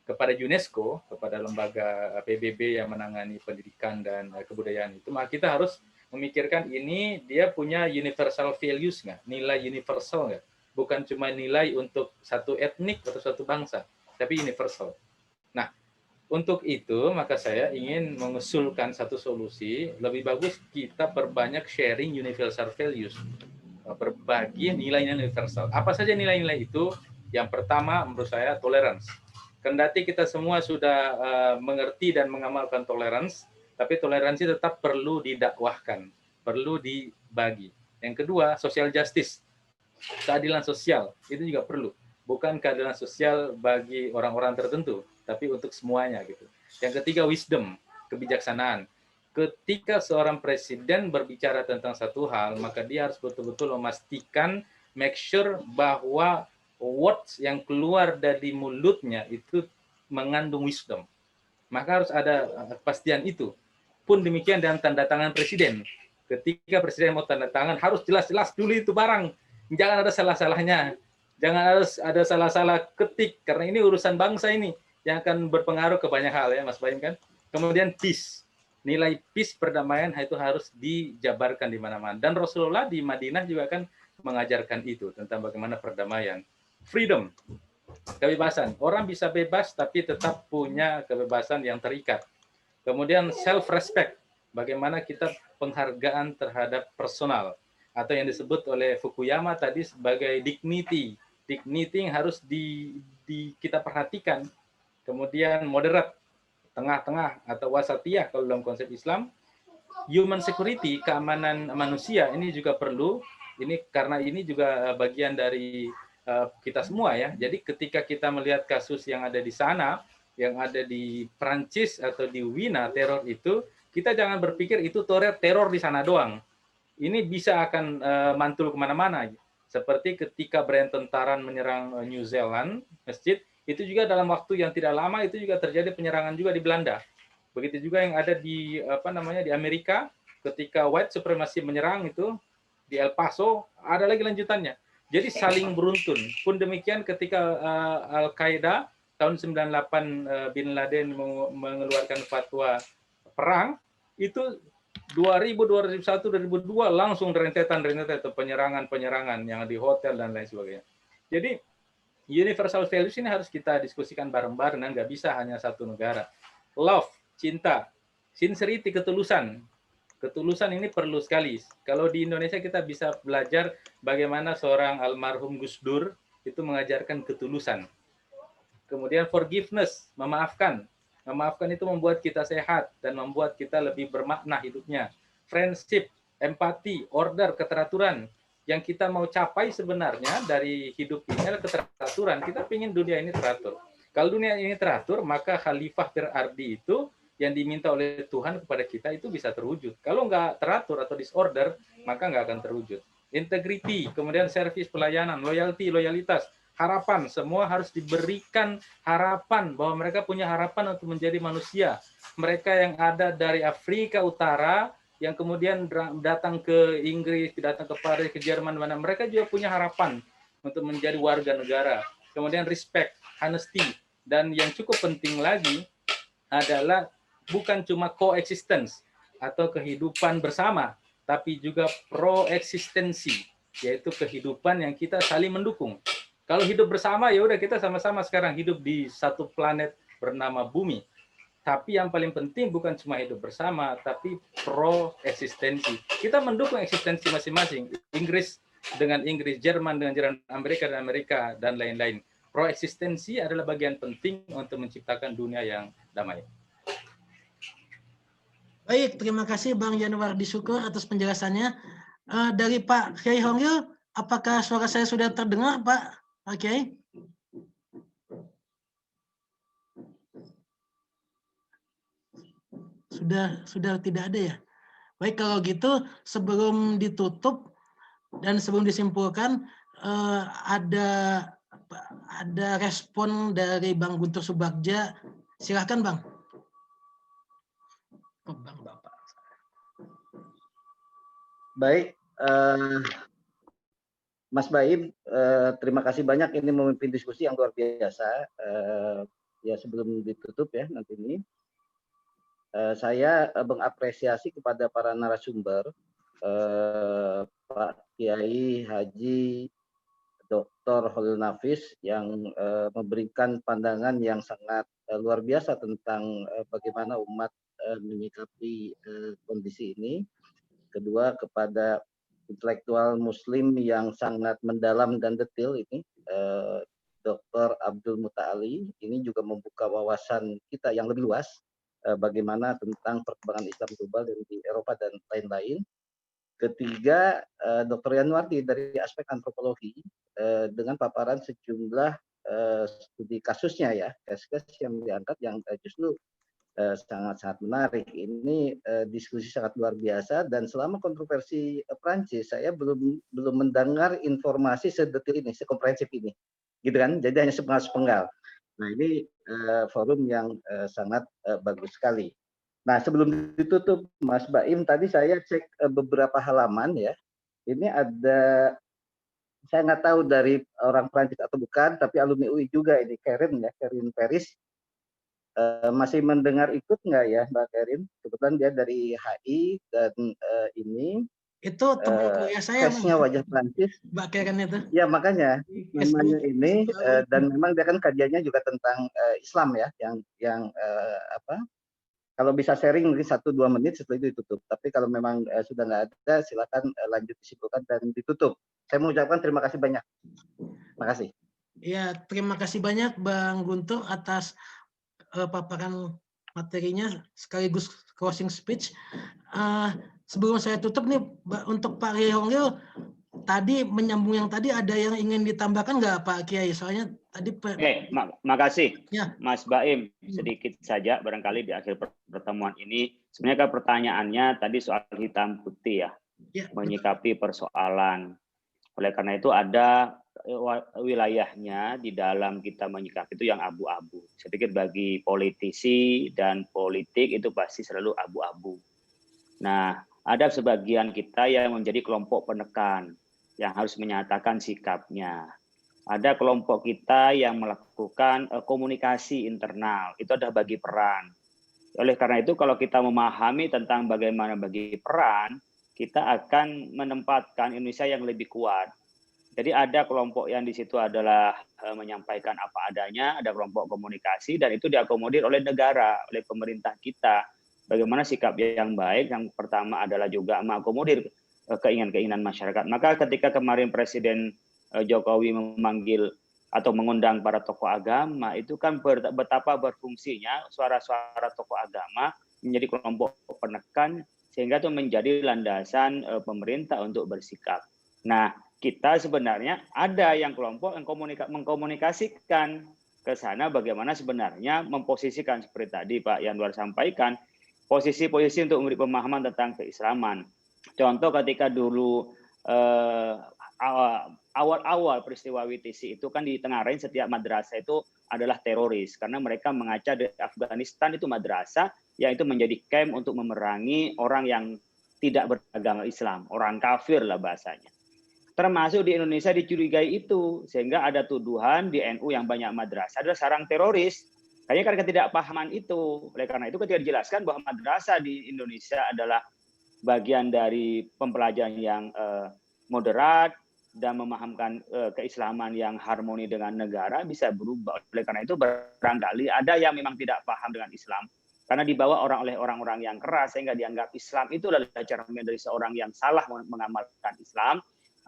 [SPEAKER 4] kepada UNESCO, kepada lembaga PBB yang menangani pendidikan dan kebudayaan itu, maka kita harus memikirkan ini dia punya universal values nggak, nilai universal nggak, bukan cuma nilai untuk satu etnik atau satu bangsa, tapi universal. Nah, untuk itu maka saya ingin mengusulkan satu solusi, lebih bagus kita perbanyak sharing universal values, berbagi nilai-nilai universal. Apa saja nilai-nilai itu? Yang pertama menurut saya tolerance. Kendati kita semua sudah mengerti dan mengamalkan tolerance, tapi toleransi tetap perlu didakwahkan, perlu dibagi. Yang kedua, social justice, keadilan sosial, itu juga perlu. Bukan keadilan sosial bagi orang-orang tertentu, tapi untuk semuanya gitu. Yang ketiga, wisdom, kebijaksanaan. Ketika seorang presiden berbicara tentang satu hal, maka dia harus betul-betul memastikan, make sure bahwa words yang keluar dari mulutnya itu mengandung wisdom. Maka harus ada kepastian itu. Pun demikian dengan tanda tangan presiden. Ketika presiden mau tanda tangan, harus jelas-jelas dulu itu barang. Jangan ada salah-salahnya. Jangan harus ada salah-salah ketik, karena ini urusan bangsa ini yang akan berpengaruh ke banyak hal ya, Mas Baim kan. Kemudian peace. Nilai peace, perdamaian itu harus dijabarkan di mana-mana. Dan Rasulullah di Madinah juga kan mengajarkan itu tentang bagaimana perdamaian. Freedom, kebebasan. Orang bisa bebas tapi tetap punya kebebasan yang terikat. Kemudian self-respect. bagaimana kita penghargaan terhadap personal atau yang disebut oleh Fukuyama tadi sebagai dignity. Dignity yang harus kita perhatikan. Kemudian moderate, tengah-tengah atau wasatiyah kalau dalam konsep Islam. Human security, keamanan manusia ini juga perlu. Ini karena ini juga bagian dari kita semua ya. Jadi ketika kita melihat kasus yang ada di sana, yang ada di Prancis atau di Wina teror itu, kita jangan berpikir itu teror di sana doang. Ini bisa akan mantul kemana-mana. Seperti ketika Brenton Tarrant menyerang New Zealand, masjid, itu juga dalam waktu yang tidak lama itu juga terjadi penyerangan juga di Belanda. Begitu juga yang ada di di Amerika, ketika white supremacy menyerang itu di El Paso, ada lagi lanjutannya. Jadi saling beruntun. Pun demikian ketika Al-Qaeda tahun 98 Bin Laden mengeluarkan fatwa perang, itu 2000, 2001, 2002 langsung rentetan penyerangan yang di hotel dan lain sebagainya. Jadi universal values ini harus kita diskusikan bareng-bareng dan nggak bisa hanya satu negara. Love, cinta, sincerity, ketulusan. Ketulusan ini perlu sekali. Kalau di Indonesia kita bisa belajar bagaimana seorang almarhum Gus Dur itu mengajarkan ketulusan. Kemudian forgiveness, memaafkan. Memaafkan itu membuat kita sehat dan membuat kita lebih bermakna hidupnya. Friendship, empati, order, keteraturan. Yang kita mau capai sebenarnya dari hidup ini adalah keteraturan. Kita ingin dunia ini teratur. Kalau dunia ini teratur, maka khalifah terardi itu yang diminta oleh Tuhan kepada kita itu bisa terwujud. Kalau nggak teratur atau disorder, maka nggak akan terwujud. Integrity, kemudian service pelayanan, loyalitas, harapan, semua harus diberikan harapan bahwa mereka punya harapan untuk menjadi manusia. Mereka yang ada dari Afrika Utara, yang kemudian datang ke Inggris, datang ke Paris, ke Jerman, mana mereka juga punya harapan untuk menjadi warga negara. Kemudian respect, honesty, dan yang cukup penting lagi adalah bukan cuma coexistence atau kehidupan bersama, tapi juga proeksistensi, yaitu kehidupan yang kita saling mendukung. Kalau hidup bersama, ya udah kita sama-sama sekarang hidup di satu planet bernama Bumi. Tapi yang paling penting bukan cuma hidup bersama, tapi pro-eksistensi. Kita mendukung eksistensi masing-masing. Inggris dengan Inggris, Jerman dengan Jerman, Amerika dan Amerika, dan lain-lain. Pro-eksistensi adalah bagian penting untuk menciptakan dunia yang damai.
[SPEAKER 3] Baik, terima kasih Bang Januardi Syukur atas penjelasannya. Dari Pak Kiai Honggil, apakah suara saya sudah terdengar, Pak? Oke. Sudah tidak ada ya. Baik, kalau gitu sebelum ditutup dan sebelum disimpulkan ada respon dari Bang Guntur Subagja. Silakan Bang. Oh, Bang Bapak.
[SPEAKER 9] Baik, Mas Baim, terima kasih banyak ini memimpin diskusi yang luar biasa. Ya sebelum ditutup ya nanti ini, saya mengapresiasi kepada para narasumber, Pak Kiai Haji Dr. Holil Nafis yang memberikan pandangan yang sangat luar biasa tentang bagaimana umat menyikapi kondisi ini. Kedua, kepada intelektual Muslim yang sangat mendalam dan detail ini, Dr. Abdul Muta'ali, ini juga membuka wawasan kita yang lebih luas bagaimana tentang perkembangan Islam global di Eropa dan lain-lain. Ketiga, Dr. Januardi dari aspek antropologi dengan paparan sejumlah studi kasusnya ya, kasus yang diangkat yang justru sangat-sangat menarik. Ini diskusi sangat luar biasa dan selama kontroversi Prancis saya belum mendengar informasi sedetail ini, sekomprehensif ini, gitu kan? Jadi hanya sepenggal-sepenggal. Nah ini forum yang sangat bagus sekali. Nah sebelum ditutup, Mas Baim, tadi saya cek beberapa halaman ya. Ini ada, saya nggak tahu dari orang Prancis atau bukan, tapi alumni UI juga ini, Karin ya, Karin Paris. Masih mendengar ikut nggak ya Mbak Karin? Kebetulan dia dari HI dan ini
[SPEAKER 3] itu teman kuliah saya,
[SPEAKER 9] case-nya wajah Prancis.
[SPEAKER 3] Mbak Karin itu.
[SPEAKER 9] Ya makanya namanya ini dan memang dia kan kajiannya juga tentang Islam ya, yang Kalau bisa sharing mungkin 1-2 menit setelah itu ditutup. Tapi kalau memang sudah nggak ada, silakan lanjut disimpulkan dan ditutup. Saya mengucapkan terima kasih banyak. Terima kasih.
[SPEAKER 3] Ya, terima kasih banyak Bang Guntur atas paparan materinya sekaligus closing speech. Sebelum saya tutup nih untuk Pak Kiai Hongil, tadi menyambung yang tadi ada yang ingin ditambahkan nggak Pak Kiai? Soalnya tadi
[SPEAKER 1] makasih
[SPEAKER 3] ya.
[SPEAKER 1] Mas Baim, sedikit saja barangkali di akhir pertemuan ini. Sebenarnya kan pertanyaannya tadi soal hitam putih ya, menyikapi persoalan. Oleh karena itu ada wilayahnya di dalam kita menyikapi itu yang abu-abu. Saya pikir bagi politisi dan politik itu pasti selalu abu-abu. Nah, ada sebagian kita yang menjadi kelompok penekan yang harus menyatakan sikapnya. Ada kelompok kita yang melakukan komunikasi internal, itu ada bagi peran. Oleh karena itu kalau kita memahami tentang bagaimana bagi peran, kita akan menempatkan Indonesia yang lebih kuat. Jadi ada kelompok yang di situ adalah menyampaikan apa adanya, ada kelompok komunikasi, dan itu diakomodir oleh negara, oleh pemerintah kita. Bagaimana sikap yang baik, yang pertama adalah juga mengakomodir keinginan-keinginan masyarakat. Maka ketika kemarin Presiden Jokowi memanggil atau mengundang para tokoh agama, itu kan betapa berfungsinya suara-suara tokoh agama menjadi kelompok penekan, sehingga itu menjadi landasan pemerintah untuk bersikap. Nah, kita sebenarnya ada yang kelompok yang mengkomunikasikan ke sana bagaimana sebenarnya memposisikan seperti tadi Pak Yanwar sampaikan, posisi-posisi untuk memberi pemahaman tentang keislaman. Contoh ketika dulu awal-awal peristiwa WTC itu kan ditengarai setiap madrasah itu adalah teroris karena mereka mengaca di Afghanistan itu madrasah yang itu menjadi camp untuk memerangi orang yang tidak beragama Islam, orang kafir lah bahasanya. Termasuk di Indonesia dicurigai itu, sehingga ada tuduhan di NU yang banyak madrasah adalah sarang teroris. Kayaknya karena ketidakpahaman itu. Oleh karena itu ketika dijelaskan bahwa madrasah di Indonesia adalah bagian dari pembelajaran yang moderat dan memahamkan keislaman yang harmoni dengan negara bisa berubah. Oleh karena itu barangkali ada yang memang tidak paham dengan Islam karena dibawa oleh orang-orang yang keras sehingga dianggap Islam itu adalah cermin dari seorang yang salah mengamalkan Islam.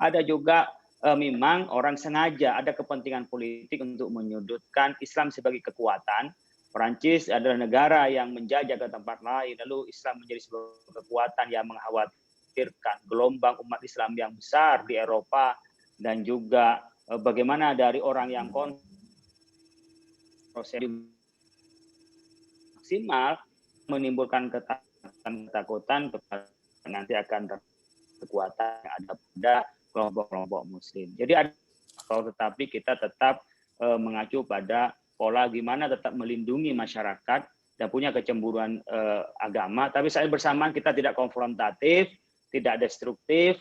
[SPEAKER 1] Ada juga memang orang sengaja ada kepentingan politik untuk menyudutkan Islam sebagai kekuatan. Perancis adalah negara yang menjajah ke tempat lain, lalu Islam menjadi sebuah kekuatan yang mengkhawatirkan gelombang umat Islam yang besar di Eropa, dan juga bagaimana dari orang yang proses maksimal menimbulkan ketakutan nanti akan kekuatan yang ada pada kelompok-kelompok Muslim. Jadi ada, tetapi kita tetap mengacu pada pola gimana tetap melindungi masyarakat dan punya kecemburuan agama, tapi saat bersamaan kita tidak konfrontatif, tidak destruktif.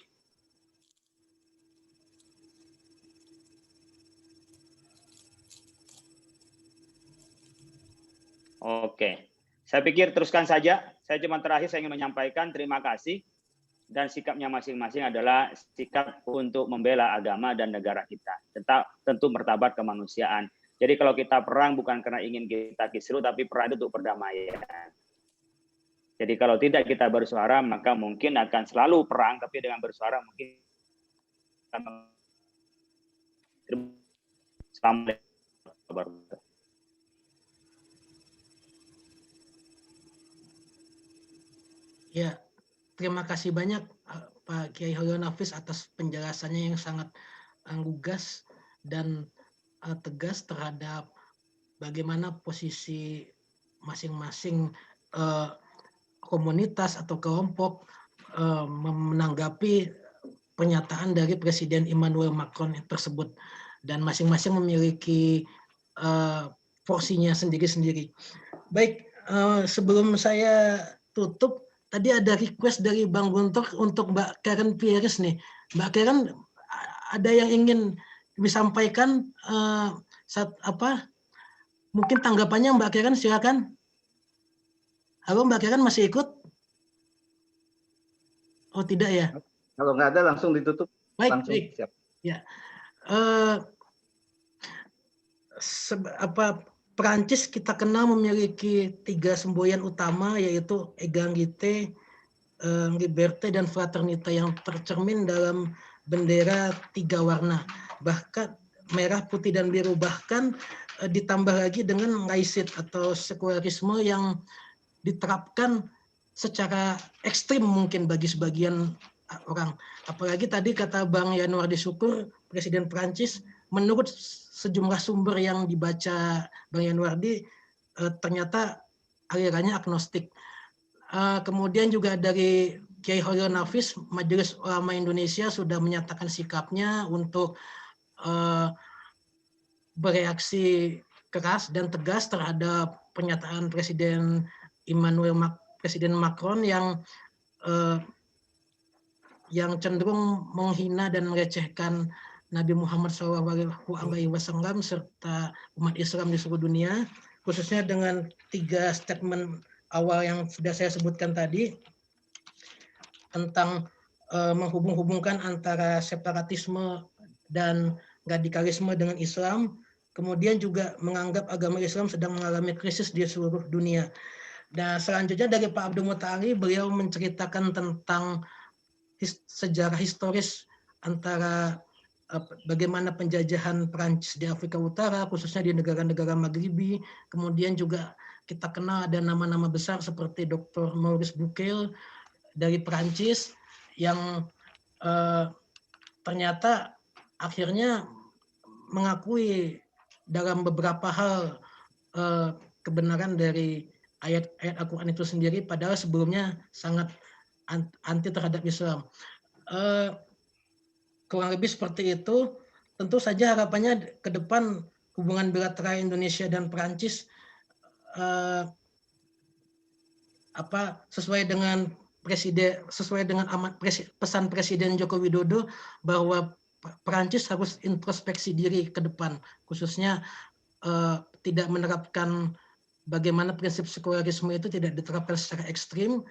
[SPEAKER 1] Oke, saya pikir teruskan saja. Saya cuma terakhir saya ingin menyampaikan terima kasih. Dan sikapnya masing-masing adalah sikap untuk membela agama dan negara kita. Tentu martabat kemanusiaan. Jadi kalau kita perang bukan karena ingin kita kisruh, tapi perang itu untuk perdamaian. Jadi kalau tidak kita bersuara, maka mungkin akan selalu perang, tapi dengan bersuara mungkin Assalamualaikum.
[SPEAKER 3] Ya. Terima kasih banyak Pak Kiai Holil Nafis atas penjelasannya yang sangat lugas dan tegas terhadap bagaimana posisi masing-masing komunitas atau kelompok menanggapi pernyataan dari Presiden Emmanuel Macron tersebut, dan masing-masing memiliki porsinya sendiri-sendiri. Baik, sebelum saya tutup, tadi ada request dari Bang Guntur untuk Mbak Karen Pieris nih. Mbak Karen, ada yang ingin disampaikan mungkin tanggapannya Mbak Karen, silakan. Halo Mbak Karen, masih ikut? Oh tidak ya?
[SPEAKER 9] Kalau nggak ada langsung ditutup.
[SPEAKER 3] Baik,
[SPEAKER 9] langsung.
[SPEAKER 3] baik.
[SPEAKER 9] Siap.
[SPEAKER 3] Ya. Perancis kita kenal memiliki 3 semboyan utama, yaitu Egalité, Liberté, dan Fraternité yang tercermin dalam bendera 3 warna. Bahkan merah, putih, dan biru. Bahkan ditambah lagi dengan laicite atau sekularisme yang diterapkan secara ekstrim mungkin bagi sebagian orang. Apalagi tadi kata Bang Yanuardi Syukur, Presiden Prancis, menurut sejumlah sumber yang dibaca Bang Yanuardi, ternyata alirannya agnostik. Kemudian juga dari Kiai Khalil Nafis, Majelis Ulama Indonesia sudah menyatakan sikapnya untuk bereaksi keras dan tegas terhadap pernyataan Presiden Presiden Macron yang cenderung menghina dan melecehkan Nabi Muhammad SAW serta umat Islam di seluruh dunia, khususnya dengan 3 statement awal yang sudah saya sebutkan tadi tentang menghubung-hubungkan antara separatisme dan radikalisme dengan Islam, kemudian juga menganggap agama Islam sedang mengalami krisis di seluruh dunia. Dan selanjutnya dari Pak Abdul Muta'ali, beliau menceritakan tentang sejarah historis antara bagaimana penjajahan Prancis di Afrika Utara, khususnya di negara-negara Maghribi. Kemudian juga kita kenal ada nama-nama besar seperti Dr. Maurice Bucaille dari Prancis yang ternyata akhirnya mengakui dalam beberapa hal kebenaran dari ayat-ayat Al-Quran itu sendiri, padahal sebelumnya sangat anti terhadap Islam. Kurang lebih seperti itu. Tentu saja harapannya ke depan hubungan bilateral Indonesia dan Perancis sesuai dengan pesan Presiden Joko Widodo bahwa Perancis harus introspeksi diri ke depan, khususnya tidak menerapkan bagaimana prinsip sekularisme itu tidak diterapkan secara ekstrim.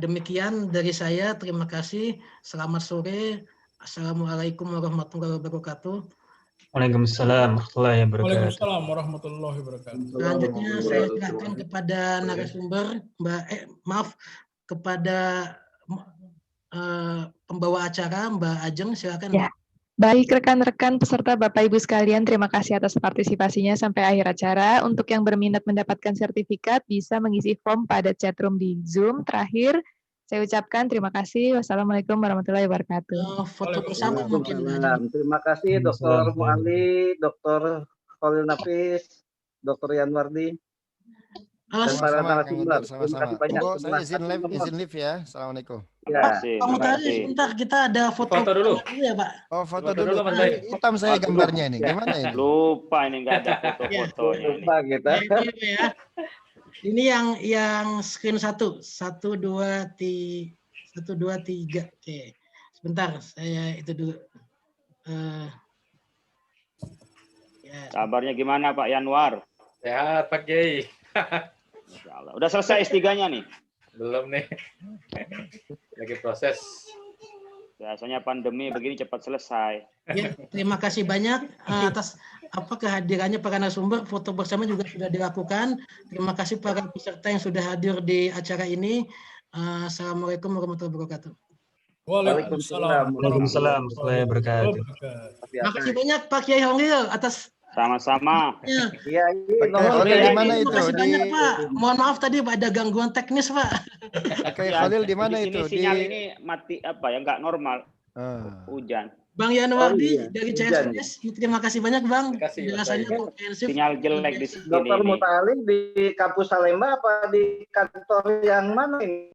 [SPEAKER 3] Demikian dari saya, terima kasih. Selamat sore. Assalamualaikum warahmatullahi wabarakatuh.
[SPEAKER 2] Waalaikumsalam warahmatullahi wabarakatuh.
[SPEAKER 5] Waalaikumsalam warahmatullahi wabarakatuh.
[SPEAKER 3] Selanjutnya saya serahkan kepada narasumber, kepada pembawa acara, Mbak Ajeng, silakan.
[SPEAKER 10] Ya. Baik rekan-rekan peserta Bapak Ibu sekalian, terima kasih atas partisipasinya sampai akhir acara. Untuk yang berminat mendapatkan sertifikat bisa mengisi form pada chatroom di Zoom. Terakhir, saya ucapkan terima kasih. Wassalamualaikum warahmatullahi wabarakatuh.
[SPEAKER 3] Foto bersama mungkin.
[SPEAKER 9] Terima kasih Dr. Mu'ali, Dr. Khalil Nafis, Dr. Yanuardi. Dan para narasumber. Terima kasih banyak.
[SPEAKER 6] Saya izin live ya. Assalamualaikum.
[SPEAKER 9] Ya.
[SPEAKER 3] Pak Mutari, sebentar kita ada foto
[SPEAKER 4] dulu
[SPEAKER 3] ya Pak.
[SPEAKER 6] Oh, foto dulu. Hitam saya gambarnya ini. Gimana ini?
[SPEAKER 1] Lupa ini nggak ada foto-fotonya.
[SPEAKER 9] Lupa kita.
[SPEAKER 3] Ya. Ini yang screen 1, 1, 2, 3. Oke. Sebentar, saya itu dulu.
[SPEAKER 1] Kabarnya gimana Pak Yanwar?
[SPEAKER 4] Sehat Pak Kiai.
[SPEAKER 1] Udah selesai S3-nya nih?
[SPEAKER 4] Belum nih. Lagi proses.
[SPEAKER 1] Biasanya pandemi begini cepat selesai.
[SPEAKER 3] Ya, terima kasih banyak atas kehadirannya para narasumber. Foto bersama juga sudah dilakukan. Terima kasih para peserta yang sudah hadir di acara ini. Assalamualaikum warahmatullahi wabarakatuh.
[SPEAKER 5] Waalaikumsalam
[SPEAKER 2] warahmatullahi wabarakatuh.
[SPEAKER 3] Terima kasih banyak Pak Kiai Khalil atas.
[SPEAKER 1] Sama-sama.
[SPEAKER 9] Iya,
[SPEAKER 6] di mana itu?
[SPEAKER 3] Terima kasih banyak Pak. Mohon maaf tadi Pak ada gangguan teknis Pak.
[SPEAKER 6] Oke, Khalil di mana itu?
[SPEAKER 1] Sinyal ini mati nggak normal. Hujan.
[SPEAKER 3] Bang Yanuardi dari CSS, terima kasih banyak Bang. Penjelasannya komprehensif.
[SPEAKER 1] Sinyal jelek di sini.
[SPEAKER 9] Dr. Muta'ali di kampus Salemba apa di kantor yang mana ini?